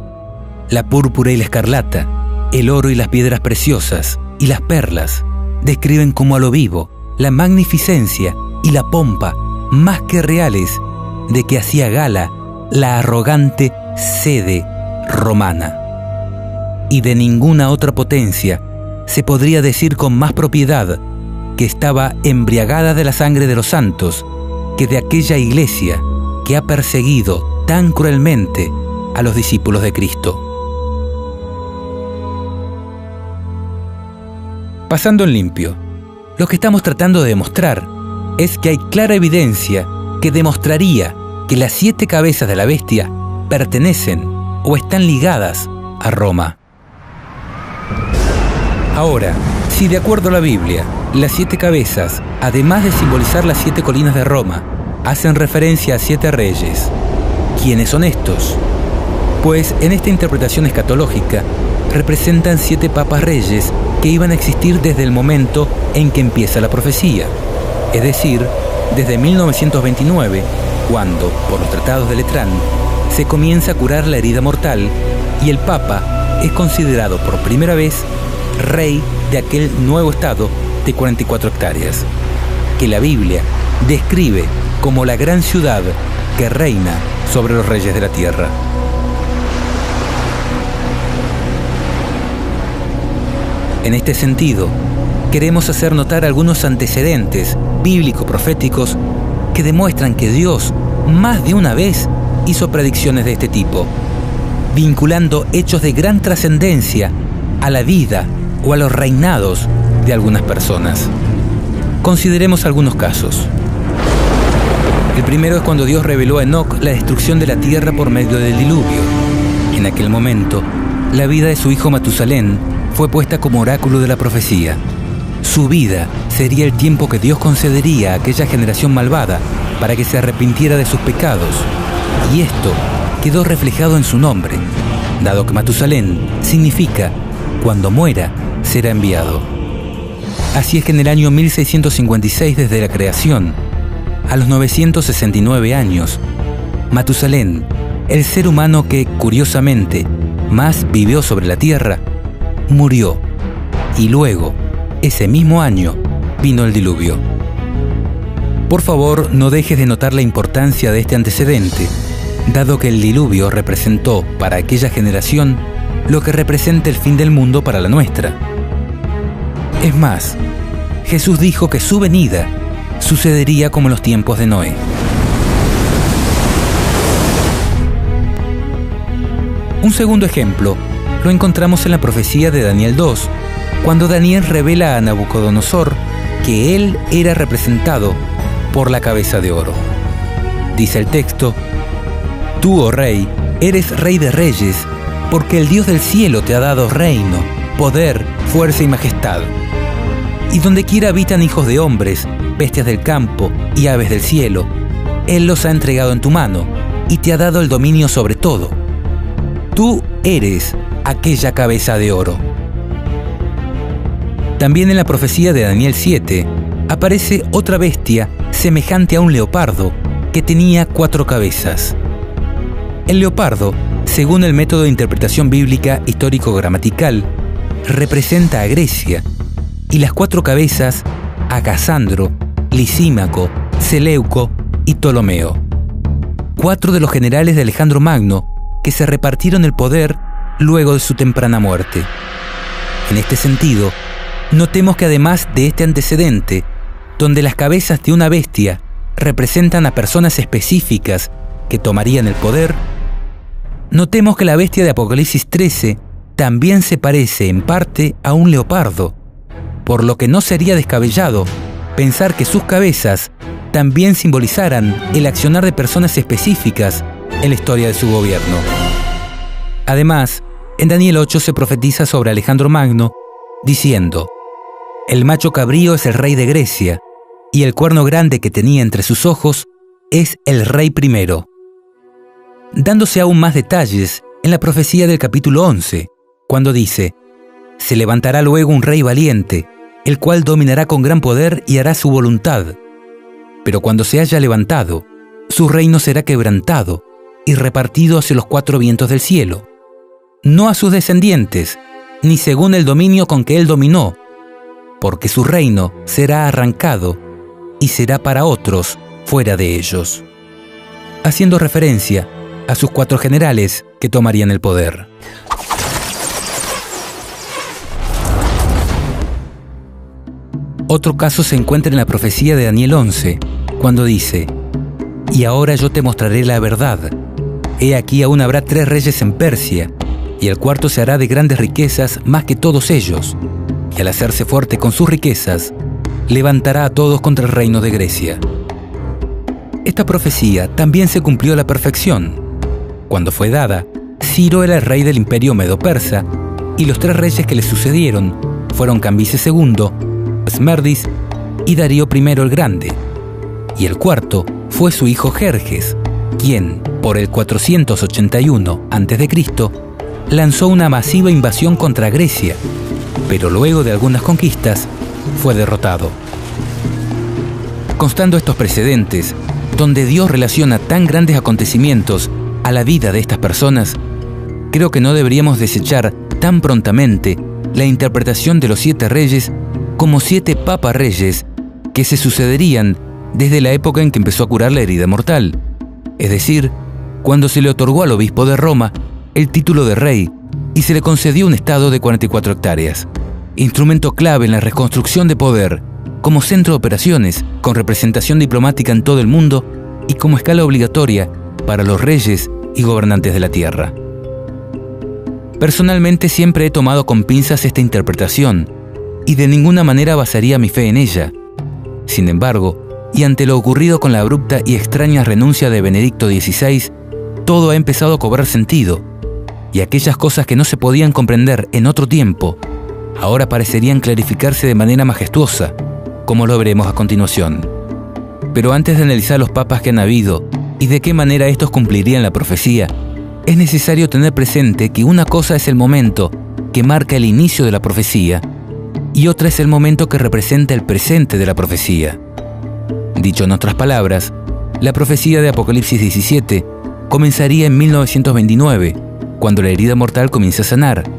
La púrpura y la escarlata, el oro y las piedras preciosas y las perlas describen como a lo vivo la magnificencia y la pompa más que reales de que hacía gala la arrogante sede romana. Y de ninguna otra potencia se podría decir con más propiedad que estaba embriagada de la sangre de los santos que de aquella iglesia que ha perseguido tan cruelmente a los discípulos de Cristo. Pasando en limpio, lo que estamos tratando de demostrar es que hay clara evidencia que demostraría que las 7 cabezas de la bestia pertenecen o están ligadas a Roma. Ahora, si de acuerdo a la Biblia, las 7 cabezas, además de simbolizar las 7 colinas de Roma, hacen referencia a 7 reyes, ¿quiénes son estos? Pues en esta interpretación escatológica representan 7 papas reyes que iban a existir desde el momento en que empieza la profecía, es decir, desde 1929, cuando, por los tratados de Letrán, se comienza a curar la herida mortal y el Papa es considerado por primera vez rey de aquel nuevo estado de 44 hectáreas, que la Biblia describe como la gran ciudad que reina sobre los reyes de la tierra. En este sentido, queremos hacer notar algunos antecedentes bíblico-proféticos que demuestran que Dios más de una vez hizo predicciones de este tipo, vinculando hechos de gran trascendencia a la vida o a los reinados de algunas personas. Consideremos algunos casos. El primero es cuando Dios reveló a Enoc la destrucción de la tierra por medio del diluvio. En aquel momento, la vida de su hijo Matusalén fue puesta como oráculo de la profecía. Su vida sería el tiempo que Dios concedería a aquella generación malvada para que se arrepintiera de sus pecados. Y esto quedó reflejado en su nombre, dado que Matusalén significa cuando muera será enviado. Así es que en el año 1656 desde la creación, a los 969 años, Matusalén, el ser humano que, curiosamente, más vivió sobre la tierra, murió. Y luego, ese mismo año, vino el diluvio. Por favor, no dejes de notar la importancia de este antecedente, dado que el diluvio representó para aquella generación lo que representa el fin del mundo para la nuestra. Es más, Jesús dijo que su venida sucedería como en los tiempos de Noé. Un segundo ejemplo lo encontramos en la profecía de Daniel 2, cuando Daniel revela a Nabucodonosor que él era representado por la cabeza de oro. Dice el texto: Tú, oh rey, eres rey de reyes, porque el Dios del cielo te ha dado reino, poder, fuerza y majestad. Y donde quiera habitan hijos de hombres, bestias del campo y aves del cielo, Él los ha entregado en tu mano y te ha dado el dominio sobre todo. Tú eres aquella cabeza de oro. También en la profecía de Daniel 7 aparece otra bestia semejante a un leopardo que tenía 4 cabezas. El leopardo, según el método de interpretación bíblica histórico-gramatical, representa a Grecia y las 4 cabezas a Casandro, Lisímaco, Seleuco y Ptolomeo, 4 de los generales de Alejandro Magno que se repartieron el poder luego de su temprana muerte. En este sentido, notemos que además de este antecedente, donde las cabezas de una bestia representan a personas específicas que tomarían el poder, notemos que la bestia de Apocalipsis 13 también se parece en parte a un leopardo, por lo que no sería descabellado pensar que sus cabezas también simbolizaran el accionar de personas específicas en la historia de su gobierno. Además, en Daniel 8 se profetiza sobre Alejandro Magno, diciendo: El macho cabrío es el rey de Grecia, y el cuerno grande que tenía entre sus ojos es el rey primero. Dándose aún más detalles en la profecía del capítulo 11, cuando dice: Se levantará luego un rey valiente, el cual dominará con gran poder y hará su voluntad. Pero cuando se haya levantado, su reino será quebrantado y repartido hacia los 4 vientos del cielo, no a sus descendientes, ni según el dominio con que él dominó, porque su reino será arrancado y será para otros fuera de ellos, haciendo referencia a sus 4 generales que tomarían el poder. Otro caso se encuentra en la profecía de Daniel 11, cuando dice: Y ahora yo te mostraré la verdad. He aquí aún habrá 3 reyes en Persia, y el cuarto se hará de grandes riquezas más que todos ellos, y al hacerse fuerte con sus riquezas, levantará a todos contra el reino de Grecia. Esta profecía también se cumplió a la perfección. Cuando fue dada, Ciro era el rey del imperio medo-persa, y los 3 reyes que le sucedieron fueron Cambises II, Esmerdis y Darío I el Grande, y el cuarto fue su hijo Jerjes, quien, por el 481 a.C., lanzó una masiva invasión contra Grecia, pero luego de algunas conquistas fue derrotado. Constando estos precedentes, donde Dios relaciona tan grandes acontecimientos a la vida de estas personas, creo que no deberíamos desechar tan prontamente la interpretación de los 7 reyes como 7 papas reyes que se sucederían desde la época en que empezó a curar la herida mortal, es decir, cuando se le otorgó al obispo de Roma el título de rey y se le concedió un estado de 44 hectáreas, instrumento clave en la reconstrucción de poder, como centro de operaciones, con representación diplomática en todo el mundo y como escala obligatoria para los reyes y gobernantes de la tierra. Personalmente siempre he tomado con pinzas esta interpretación y de ninguna manera basaría mi fe en ella. Sin embargo, y ante lo ocurrido con la abrupta y extraña renuncia de Benedicto XVI, todo ha empezado a cobrar sentido, y aquellas cosas que no se podían comprender en otro tiempo, ahora parecerían clarificarse de manera majestuosa, como lo veremos a continuación. Pero antes de analizar los papas que han habido y de qué manera estos cumplirían la profecía, es necesario tener presente que una cosa es el momento que marca el inicio de la profecía y otra es el momento que representa el presente de la profecía. Dicho en otras palabras, la profecía de Apocalipsis 17 comenzaría en 1929, cuando la herida mortal comienza a sanar,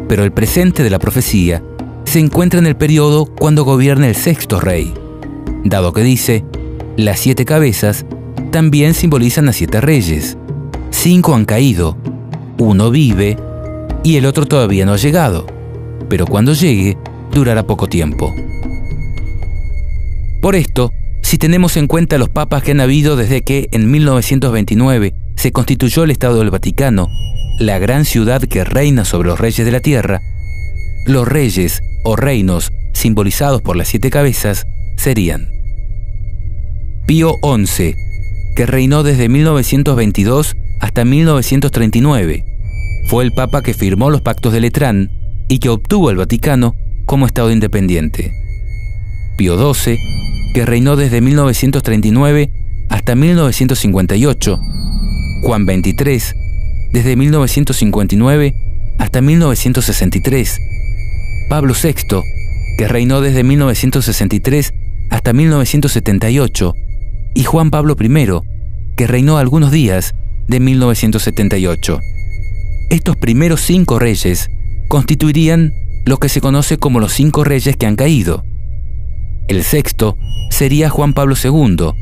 pero el presente de la profecía se encuentra en el periodo cuando gobierna el 6º rey, dado que dice, las 7 cabezas también simbolizan a 7 reyes. 5 han caído, 1 vive y el otro todavía no ha llegado, pero cuando llegue, durará poco tiempo. Por esto, si tenemos en cuenta los papas que han habido desde que en 1929 se constituyó el Estado del Vaticano, la gran ciudad que reina sobre los reyes de la tierra, los reyes o reinos simbolizados por las 7 cabezas serían Pío XI, que reinó desde 1922 hasta 1939. Fue el papa que firmó los pactos de Letrán y que obtuvo el Vaticano como Estado independiente. Pío XII, que reinó desde 1939 hasta 1958. Juan XXIII, desde 1959 hasta 1963. Pablo VI, que reinó desde 1963 hasta 1978. Y Juan Pablo I, que reinó algunos días de 1978. Estos primeros 5 reyes constituirían lo que se conoce como los 5 reyes que han caído. El 6º sería Juan Pablo II,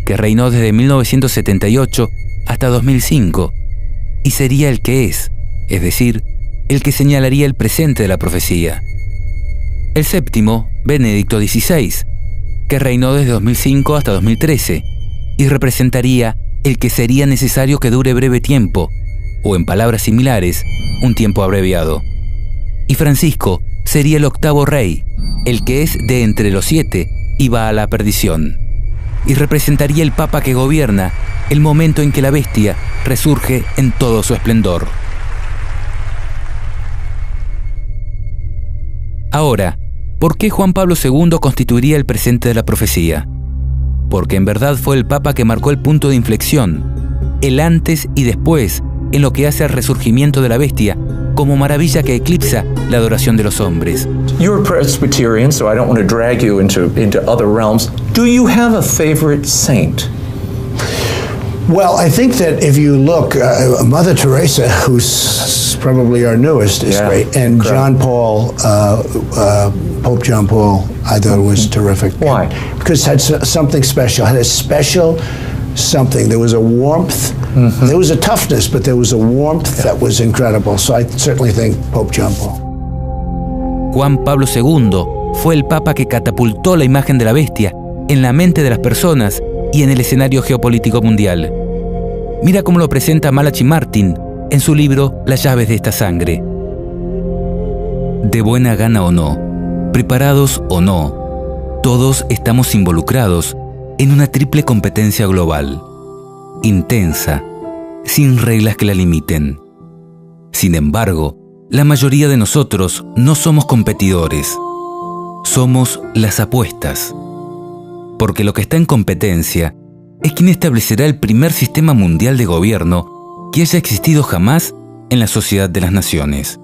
que reinó desde 1978 hasta 2005, y sería el que es decir, el que señalaría el presente de la profecía. El 7º, Benedicto XVI, que reinó desde 2005 hasta 2013, y representaría el que sería necesario que dure breve tiempo, o en palabras similares, un tiempo abreviado. Y Francisco sería el 8º rey, el que es de entre los 7 y va a la perdición, y representaría el papa que gobierna el momento en que la bestia resurge en todo su esplendor. Ahora, ¿por qué Juan Pablo II constituiría el presente de la profecía? Porque en verdad fue el papa que marcó el punto de inflexión, el antes y después en lo que hace al resurgimiento de la bestia como maravilla que eclipsa la adoración de los hombres. You're a Presbyterian, so I don't want to drag you into other realms. Do you have a favorite saint? Well, I think that if you look, Mother Teresa, who's probably our newest, is great, and correct. John Paul, Pope John Paul, I thought was terrific. Why? Because it had something special. It had a special something. There was a warmth. Mm-hmm. There was a toughness, but there was a warmth that was incredible. So I certainly think Pope John Paul. Juan Pablo II fue el papa que catapultó la imagen de la bestia en la mente de las personas y en el escenario geopolítico mundial. Mira cómo lo presenta Malachi Martin en su libro Las llaves de esta sangre. De buena gana o no, preparados o no, todos estamos involucrados en una triple competencia global, intensa, sin reglas que la limiten. Sin embargo, la mayoría de nosotros no somos competidores, somos las apuestas. Porque lo que está en competencia es quién establecerá el primer sistema mundial de gobierno que haya existido jamás en la sociedad de las naciones.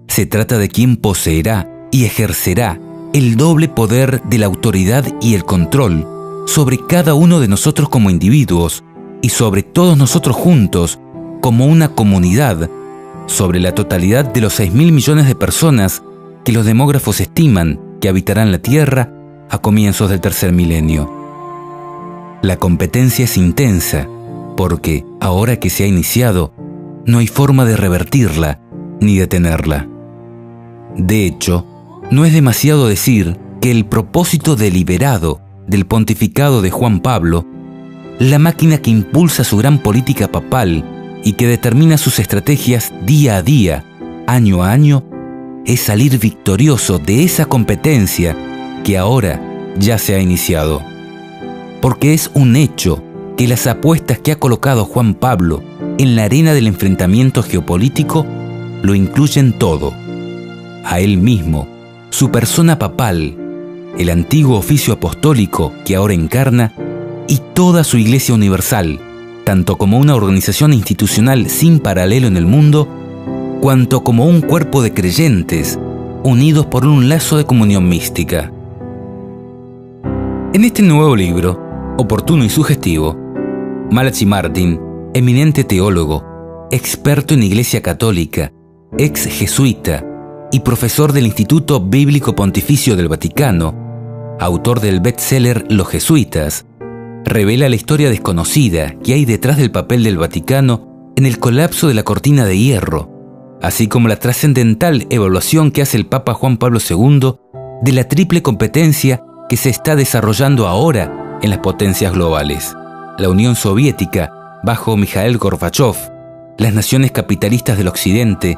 Se trata de quién poseerá y ejercerá el doble poder de la autoridad y el control sobre cada uno de nosotros como individuos y sobre todos nosotros juntos, como una comunidad, sobre la totalidad de los 6.000 millones de personas que los demógrafos estiman que habitarán la Tierra a comienzos del tercer milenio. La competencia es intensa, porque, ahora que se ha iniciado, no hay forma de revertirla ni detenerla. De hecho, no es demasiado decir que el propósito deliberado del pontificado de Juan Pablo, la máquina que impulsa su gran política papal y que determina sus estrategias día a día, año a año, es salir victorioso de esa competencia que ahora ya se ha iniciado. Porque es un hecho que las apuestas que ha colocado Juan Pablo en la arena del enfrentamiento geopolítico lo incluyen todo. A él mismo, su persona papal, el antiguo oficio apostólico que ahora encarna, y toda su Iglesia Universal, tanto como una organización institucional sin paralelo en el mundo, cuanto como un cuerpo de creyentes unidos por un lazo de comunión mística. En este nuevo libro, oportuno y sugestivo, Malachi Martin, eminente teólogo, experto en Iglesia Católica, ex jesuita y profesor del Instituto Bíblico Pontificio del Vaticano, autor del bestseller Los Jesuitas, revela la historia desconocida que hay detrás del papel del Vaticano en el colapso de la cortina de hierro, así como la trascendental evaluación que hace el Papa Juan Pablo II de la triple competencia que se está desarrollando ahora en las potencias globales: la Unión Soviética, bajo Mikhail Gorbachev, las naciones capitalistas del Occidente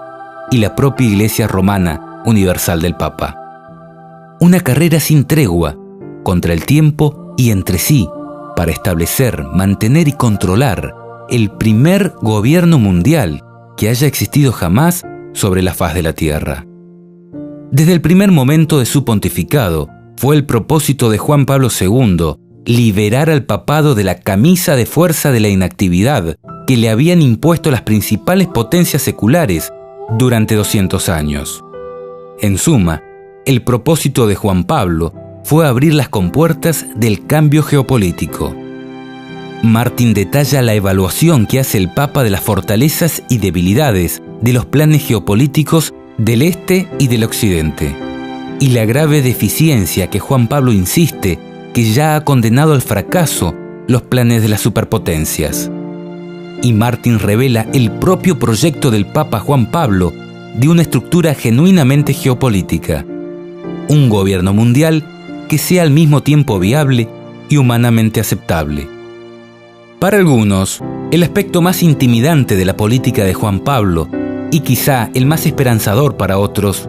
y la propia Iglesia Romana Universal del Papa. Una carrera sin tregua, contra el tiempo y entre sí, para establecer, mantener y controlar el primer gobierno mundial que haya existido jamás sobre la faz de la Tierra. Desde el primer momento de su pontificado, fue el propósito de Juan Pablo II liberar al papado de la camisa de fuerza de la inactividad que le habían impuesto las principales potencias seculares durante 200 años. En suma, el propósito de Juan Pablo fue abrir las compuertas del cambio geopolítico. Martin detalla la evaluación que hace el Papa de las fortalezas y debilidades de los planes geopolíticos del Este y del Occidente, y la grave deficiencia que Juan Pablo insiste que ya ha condenado al fracaso los planes de las superpotencias. Y Martin revela el propio proyecto del Papa Juan Pablo de una estructura genuinamente geopolítica, un gobierno mundial que sea al mismo tiempo viable y humanamente aceptable. Para algunos, el aspecto más intimidante de la política de Juan Pablo, y quizá el más esperanzador para otros,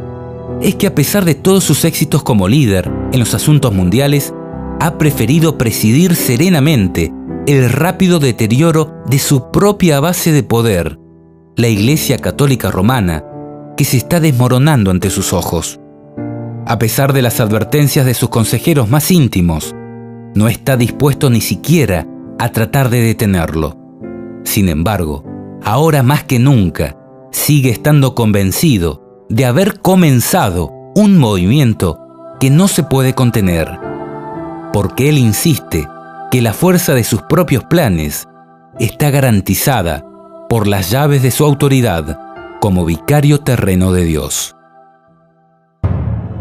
es que a pesar de todos sus éxitos como líder en los asuntos mundiales, ha preferido presidir serenamente el rápido deterioro de su propia base de poder, la Iglesia Católica Romana, que se está desmoronando ante sus ojos. A pesar de las advertencias de sus consejeros más íntimos, no está dispuesto ni siquiera a tratar de detenerlo. Sin embargo, ahora más que nunca, sigue estando convencido de haber comenzado un movimiento que no se puede contener, porque él insiste que la fuerza de sus propios planes está garantizada por las llaves de su autoridad como vicario terreno de Dios.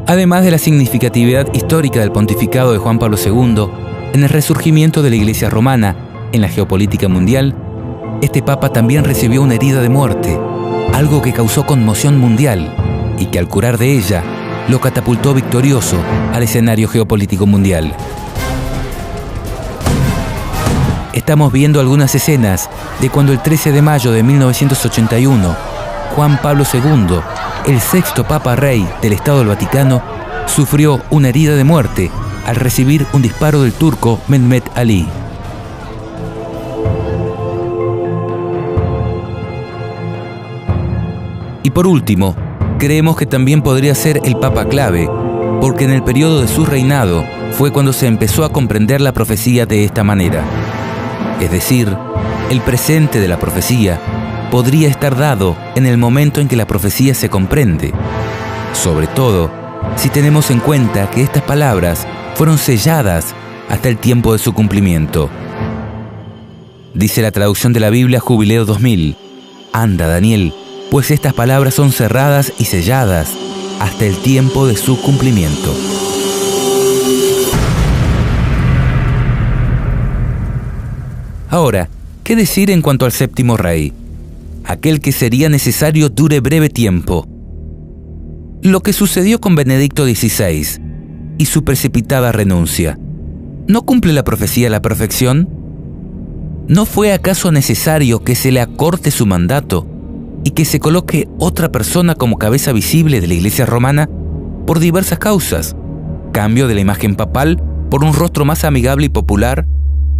Además de la significatividad histórica del pontificado de Juan Pablo II en el resurgimiento de la Iglesia romana en la geopolítica mundial, este Papa también recibió una herida de muerte, algo que causó conmoción mundial y que al curar de ella lo catapultó victorioso al escenario geopolítico mundial. Estamos viendo algunas escenas de cuando el 13 de mayo de 1981, Juan Pablo II, el sexto Papa Rey del Estado del Vaticano, sufrió una herida de muerte al recibir un disparo del turco Mehmet Ali. Y por último, creemos que también podría ser el Papa clave, porque en el periodo de su reinado fue cuando se empezó a comprender la profecía de esta manera. Es decir, el presente de la profecía podría estar dado en el momento en que la profecía se comprende, sobre todo si tenemos en cuenta que estas palabras fueron selladas hasta el tiempo de su cumplimiento. Dice la traducción de la Biblia Jubileo 2000. Anda, Daniel, pues estas palabras son cerradas y selladas hasta el tiempo de su cumplimiento. Ahora, ¿qué decir en cuanto al séptimo rey? Aquel que sería necesario dure breve tiempo. Lo que sucedió con Benedicto XVI y su precipitada renuncia, ¿no cumple la profecía a la perfección? ¿No fue acaso necesario que se le acorte su mandato y que se coloque otra persona como cabeza visible de la Iglesia romana por diversas causas? Cambio de la imagen papal por un rostro más amigable y popular,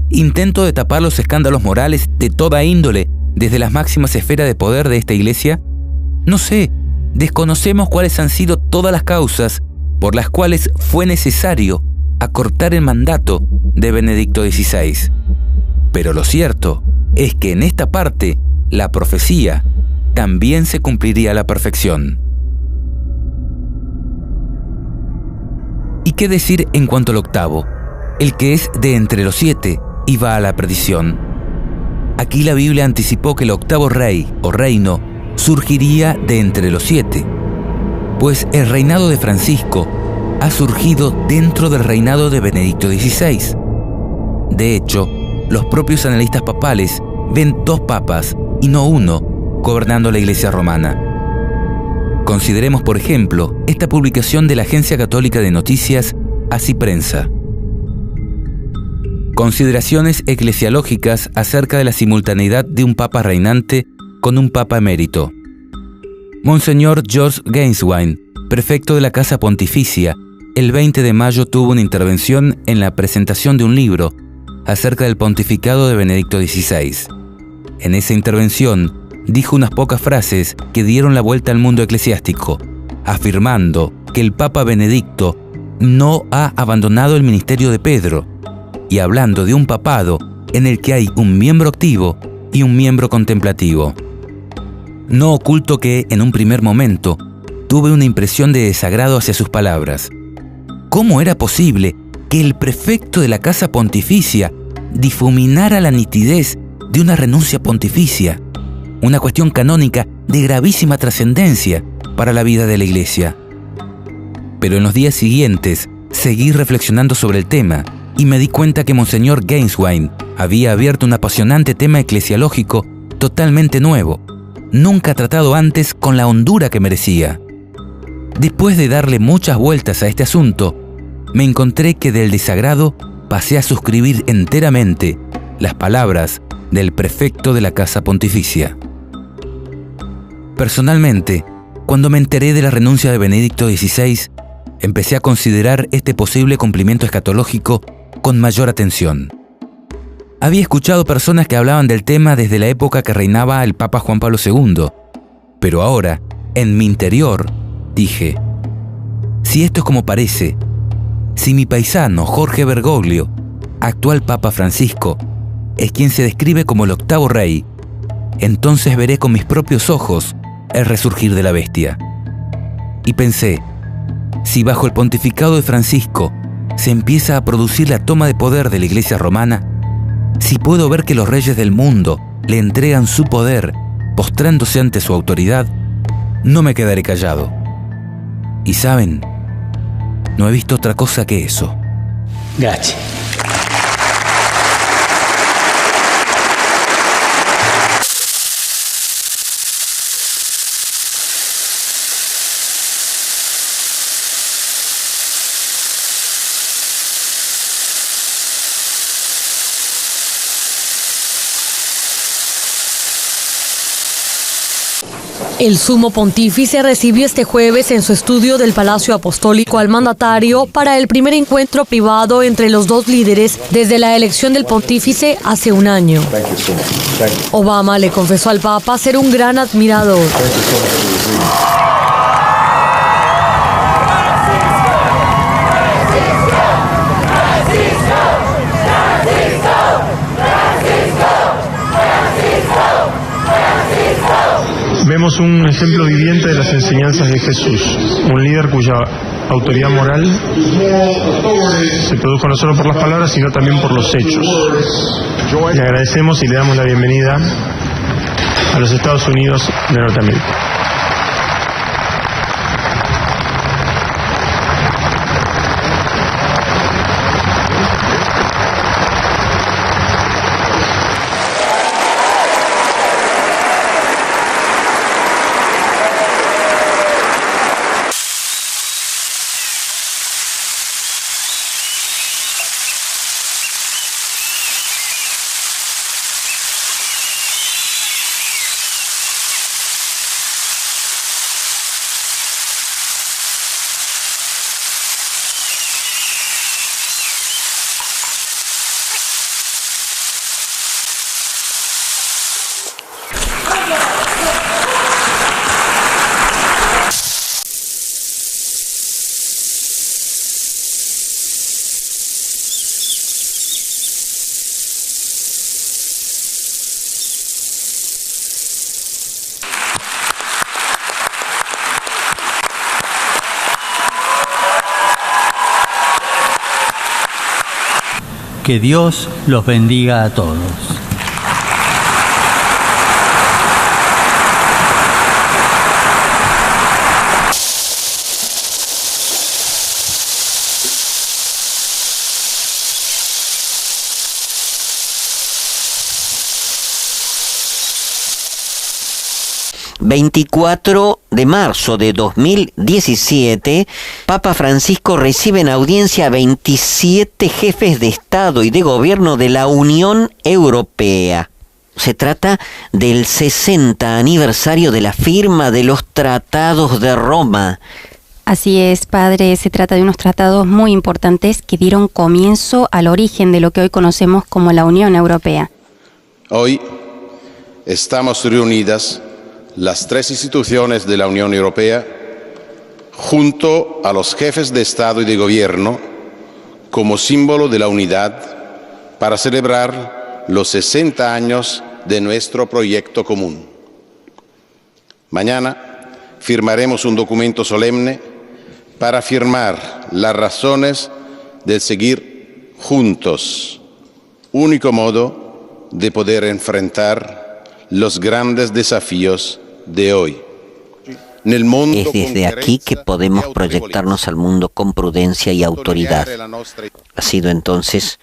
intento de tapar los escándalos morales de toda índole desde las máximas esferas de poder de esta Iglesia. No sé, desconocemos cuáles han sido todas las causas por las cuales fue necesario acortar el mandato de Benedicto XVI. Pero lo cierto es que en esta parte la profecía también se cumpliría a la perfección. ¿Y qué decir en cuanto al octavo, el que es de entre los 7 y va a la perdición? Aquí la Biblia anticipó que el octavo rey o reino surgiría de entre los 7, pues el reinado de Francisco ha surgido dentro del reinado de Benedicto XVI. De hecho, los propios analistas papales ven 2 papas y no 1 gobernando la Iglesia romana. Consideremos, por ejemplo, esta publicación de la Agencia Católica de Noticias Así Prensa. Consideraciones eclesiológicas acerca de la simultaneidad de un papa reinante con un papa emérito. Monseñor George Gainswine, prefecto de la Casa Pontificia, el 20 de mayo tuvo una intervención en la presentación de un libro acerca del pontificado de Benedicto XVI. En esa intervención dijo unas pocas frases que dieron la vuelta al mundo eclesiástico, afirmando que el Papa Benedicto no ha abandonado el ministerio de Pedro, y hablando de un papado en el que hay un miembro activo y un miembro contemplativo. No oculto que, en un primer momento, tuve una impresión de desagrado hacia sus palabras. ¿Cómo era posible que el prefecto de la Casa Pontificia difuminara la nitidez de una renuncia pontificia, una cuestión canónica de gravísima trascendencia para la vida de la Iglesia? Pero en los días siguientes seguí reflexionando sobre el tema y me di cuenta que Monseñor Gainswine había abierto un apasionante tema eclesiológico totalmente nuevo, nunca tratado antes con la hondura que merecía. Después de darle muchas vueltas a este asunto, me encontré que del desagrado pasé a suscribir enteramente las palabras del prefecto de la Casa Pontificia. Personalmente, cuando me enteré de la renuncia de Benedicto XVI, empecé a considerar este posible cumplimiento escatológico con mayor atención. Había escuchado personas que hablaban del tema desde la época que reinaba el Papa Juan Pablo II, pero ahora, en mi interior, dije, si esto es como parece, si mi paisano Jorge Bergoglio, actual Papa Francisco, es quien se describe como el octavo rey, entonces veré con mis propios ojos el resurgir de la bestia. Y pensé, si bajo el pontificado de Francisco se empieza a producir la toma de poder de la Iglesia romana, si puedo ver que los reyes del mundo le entregan su poder postrándose ante su autoridad, no me quedaré callado. Y saben, no he visto otra cosa que eso. Gracias. El sumo pontífice recibió este jueves en su estudio del Palacio Apostólico al mandatario para el primer encuentro privado entre los dos líderes desde la elección del pontífice hace un año. Obama le confesó al Papa ser un gran admirador. Vemos un ejemplo viviente de las enseñanzas de Jesús, un líder cuya autoridad moral se produjo no solo por las palabras, sino también por los hechos. Le agradecemos y le damos la bienvenida a los Estados Unidos de Norteamérica. Que Dios los bendiga a todos. ...24 de marzo de 2017... Papa Francisco recibe en audiencia a 27 jefes de Estado y de Gobierno de la Unión Europea. Se trata del 60 aniversario de la firma de los Tratados de Roma. Así es, padre, se trata de unos tratados muy importantes que dieron comienzo al origen de lo que hoy conocemos como la Unión Europea. Hoy estamos reunidas las tres instituciones de la Unión Europea junto a los jefes de Estado y de Gobierno como símbolo de la unidad para celebrar los 60 años de nuestro proyecto común. Mañana firmaremos un documento solemne para afirmar las razones de seguir juntos, único modo de poder enfrentar los grandes desafíos de hoy. Es desde aquí que podemos proyectarnos al mundo con prudencia y autoridad. Ha sido entonces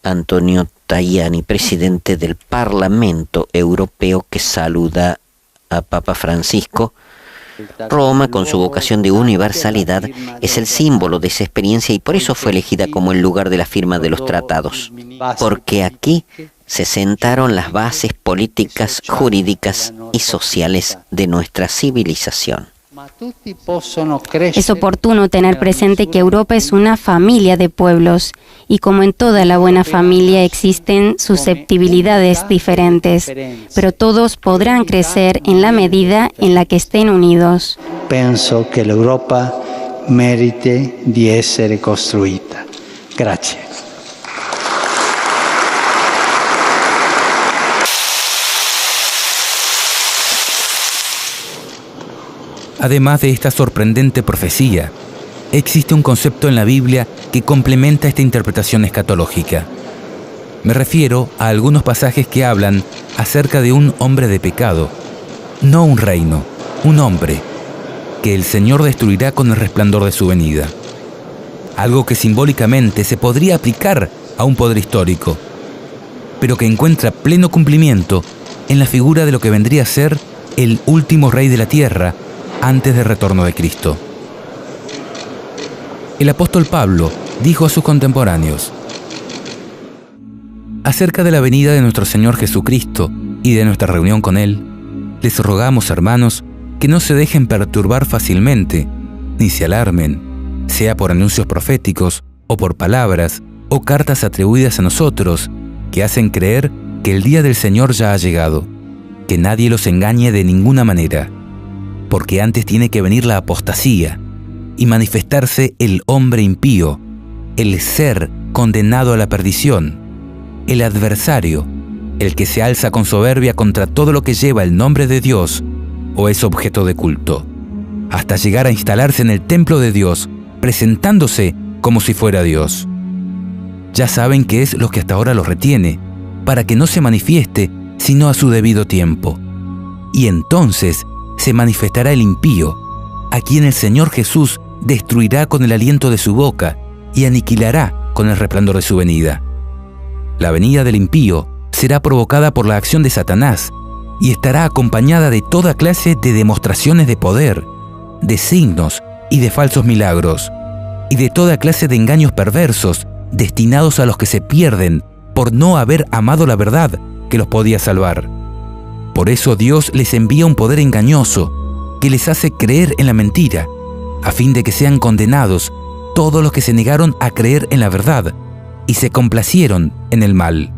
Antonio Tajani, presidente del Parlamento Europeo, que saluda a Papa Francisco. Roma, con su vocación de universalidad, es el símbolo de esa experiencia y por eso fue elegida como el lugar de la firma de los tratados. Porque aquí se sentaron las bases políticas, jurídicas y sociales de nuestra civilización. Es oportuno tener presente que Europa es una familia de pueblos y como en toda la buena familia existen susceptibilidades diferentes, pero todos podrán crecer en la medida en la que estén unidos. Penso che l'Europa merite di essere costruita. Grazie. Además de esta sorprendente profecía, existe un concepto en la Biblia que complementa esta interpretación escatológica. Me refiero a algunos pasajes que hablan acerca de un hombre de pecado, no un reino, un hombre, que el Señor destruirá con el resplandor de su venida. Algo que simbólicamente se podría aplicar a un poder histórico, pero que encuentra pleno cumplimiento en la figura de lo que vendría a ser el último rey de la tierra antes del retorno de Cristo. El apóstol Pablo dijo a sus contemporáneos: acerca de la venida de nuestro Señor Jesucristo y de nuestra reunión con Él, les rogamos, hermanos, que no se dejen perturbar fácilmente, ni se alarmen, sea por anuncios proféticos, o por palabras, o cartas atribuidas a nosotros, que hacen creer que el día del Señor ya ha llegado, que nadie los engañe de ninguna manera, porque antes tiene que venir la apostasía y manifestarse el hombre impío, el ser condenado a la perdición, el adversario, el que se alza con soberbia contra todo lo que lleva el nombre de Dios o es objeto de culto. hasta llegar a instalarse en el templo de Dios, presentándose como si fuera Dios. Ya saben qué es lo que hasta ahora los retiene, para que no se manifieste sino a su debido tiempo. Y entonces se manifestará el impío, a quien el Señor Jesús destruirá con el aliento de su boca y aniquilará con el resplandor de su venida. La venida del impío será provocada por la acción de Satanás y estará acompañada de toda clase de demostraciones de poder, de signos y de falsos milagros, y de toda clase de engaños perversos destinados a los que se pierden por no haber amado la verdad que los podía salvar. Por eso Dios les envía un poder engañoso que les hace creer en la mentira, a fin de que sean condenados todos los que se negaron a creer en la verdad y se complacieron en el mal.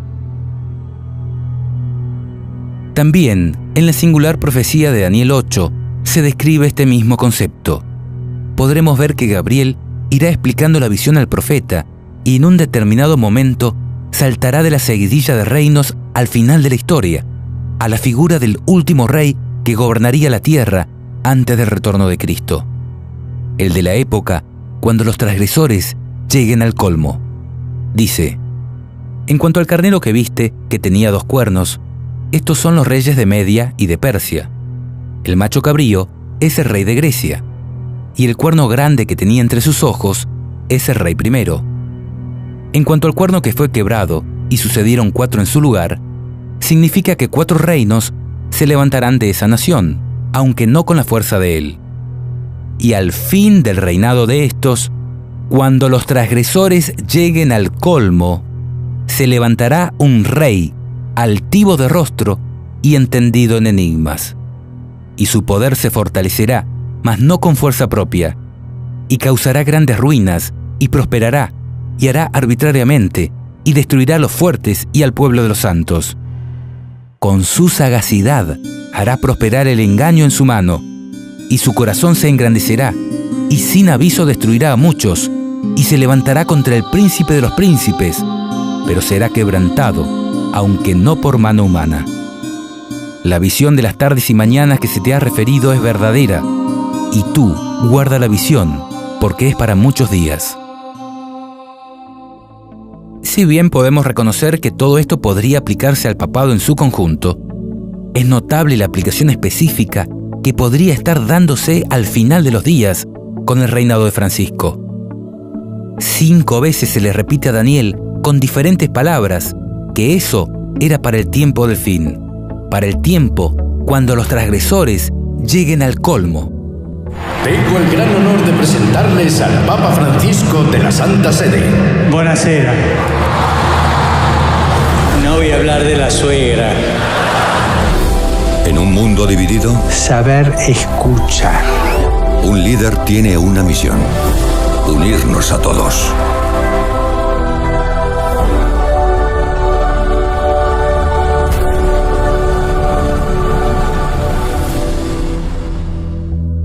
También, en la singular profecía de Daniel 8, se describe este mismo concepto. Podremos ver que Gabriel irá explicando la visión al profeta y en un determinado momento saltará de la seguidilla de reinos al final de la historia, a la figura del último rey que gobernaría la tierra antes del retorno de Cristo. El de la época cuando los transgresores lleguen al colmo. Dice: en cuanto al carnero que viste, que tenía 2 cuernos, estos son los reyes de Media y de Persia. El macho cabrío es el rey de Grecia, y el cuerno grande que tenía entre sus ojos es el rey primero. En cuanto al cuerno que fue quebrado y sucedieron 4 en su lugar, significa que 4 reinos se levantarán de esa nación, aunque no con la fuerza de él. Y al fin del reinado de estos, cuando los transgresores lleguen al colmo, se levantará un rey altivo de rostro y entendido en enigmas. Y su poder se fortalecerá, mas no con fuerza propia, y causará grandes ruinas, y prosperará, y hará arbitrariamente, y destruirá a los fuertes y al pueblo de los santos. Con su sagacidad hará prosperar el engaño en su mano, y su corazón se engrandecerá, y sin aviso destruirá a muchos, y se levantará contra el príncipe de los príncipes, pero será quebrantado, aunque no por mano humana. La visión de las tardes y mañanas que se te ha referido es verdadera, y tú guarda la visión, porque es para muchos días. Si bien podemos reconocer que todo esto podría aplicarse al papado en su conjunto, es notable la aplicación específica que podría estar dándose al final de los días con el reinado de Francisco. 5 veces se le repite a Daniel con diferentes palabras que eso era para el tiempo del fin, para el tiempo cuando los transgresores lleguen al colmo. Tengo el gran honor de presentarles al Papa Francisco de la Santa Sede. Buonasera. No voy a hablar de la suegra. En un mundo dividido, saber escuchar. Un líder tiene una misión: unirnos a todos.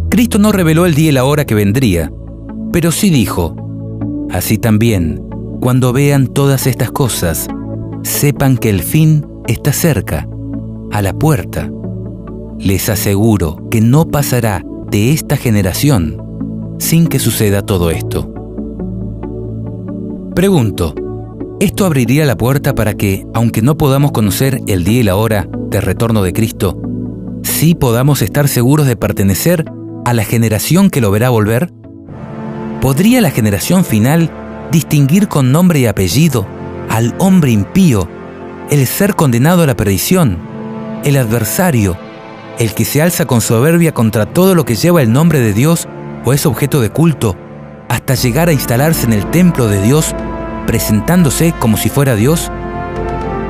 Cristo no reveló el día y la hora que vendría, pero sí dijo: así también, cuando vean todas estas cosas, sepan que el fin está cerca, a la puerta. Les aseguro que no pasará de esta generación sin que suceda todo esto. Pregunto, ¿esto abriría la puerta para que, aunque no podamos conocer el día y la hora del retorno de Cristo, sí podamos estar seguros de pertenecer a la generación que lo verá volver? ¿Podría la generación final distinguir con nombre y apellido al hombre impío, el ser condenado a la perdición, el adversario, el que se alza con soberbia contra todo lo que lleva el nombre de Dios o es objeto de culto, hasta llegar a instalarse en el templo de Dios, presentándose como si fuera Dios?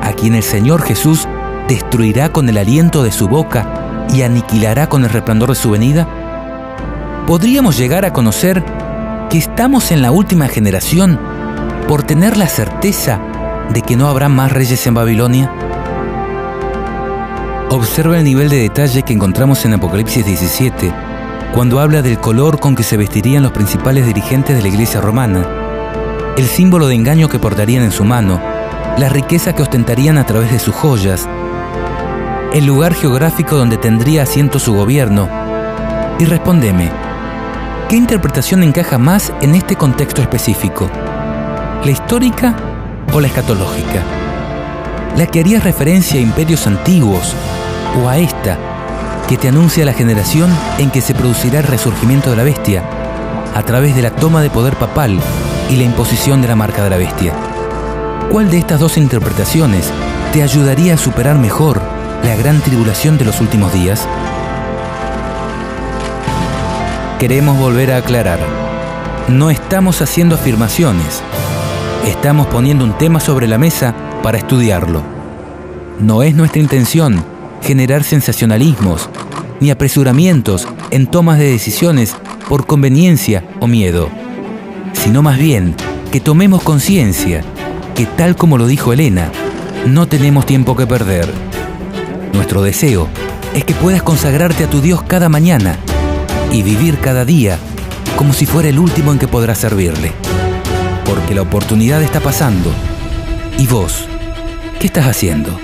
A quien el Señor Jesús destruirá con el aliento de su boca y aniquilará con el resplandor de su venida. ¿Podríamos llegar a conocer que estamos en la última generación por tener la certeza de que no habrá más reyes en Babilonia? Observa el nivel de detalle que encontramos en Apocalipsis 17, cuando habla del color con que se vestirían los principales dirigentes de la iglesia romana, el símbolo de engaño que portarían en su mano, la riqueza que ostentarían a través de sus joyas, el lugar geográfico donde tendría asiento su gobierno. Y respóndeme, ¿qué interpretación encaja más en este contexto específico? ¿La histórica o la escatológica? ¿La que haría referencia a imperios antiguos o a esta que te anuncia la generación en que se producirá el resurgimiento de la bestia a través de la toma de poder papal y la imposición de la marca de la bestia? ¿Cuál de estas dos interpretaciones te ayudaría a superar mejor la gran tribulación de los últimos días? Queremos volver a aclarar. No estamos haciendo afirmaciones. Estamos poniendo un tema sobre la mesa para estudiarlo. No es nuestra intención generar sensacionalismos ni apresuramientos en tomas de decisiones por conveniencia o miedo, sino más bien que tomemos conciencia que, tal como lo dijo Elena, no tenemos tiempo que perder. Nuestro deseo es que puedas consagrarte a tu Dios cada mañana y vivir cada día como si fuera el último en que podrás servirle. Porque la oportunidad está pasando. ¿Y vos? ¿Qué estás haciendo?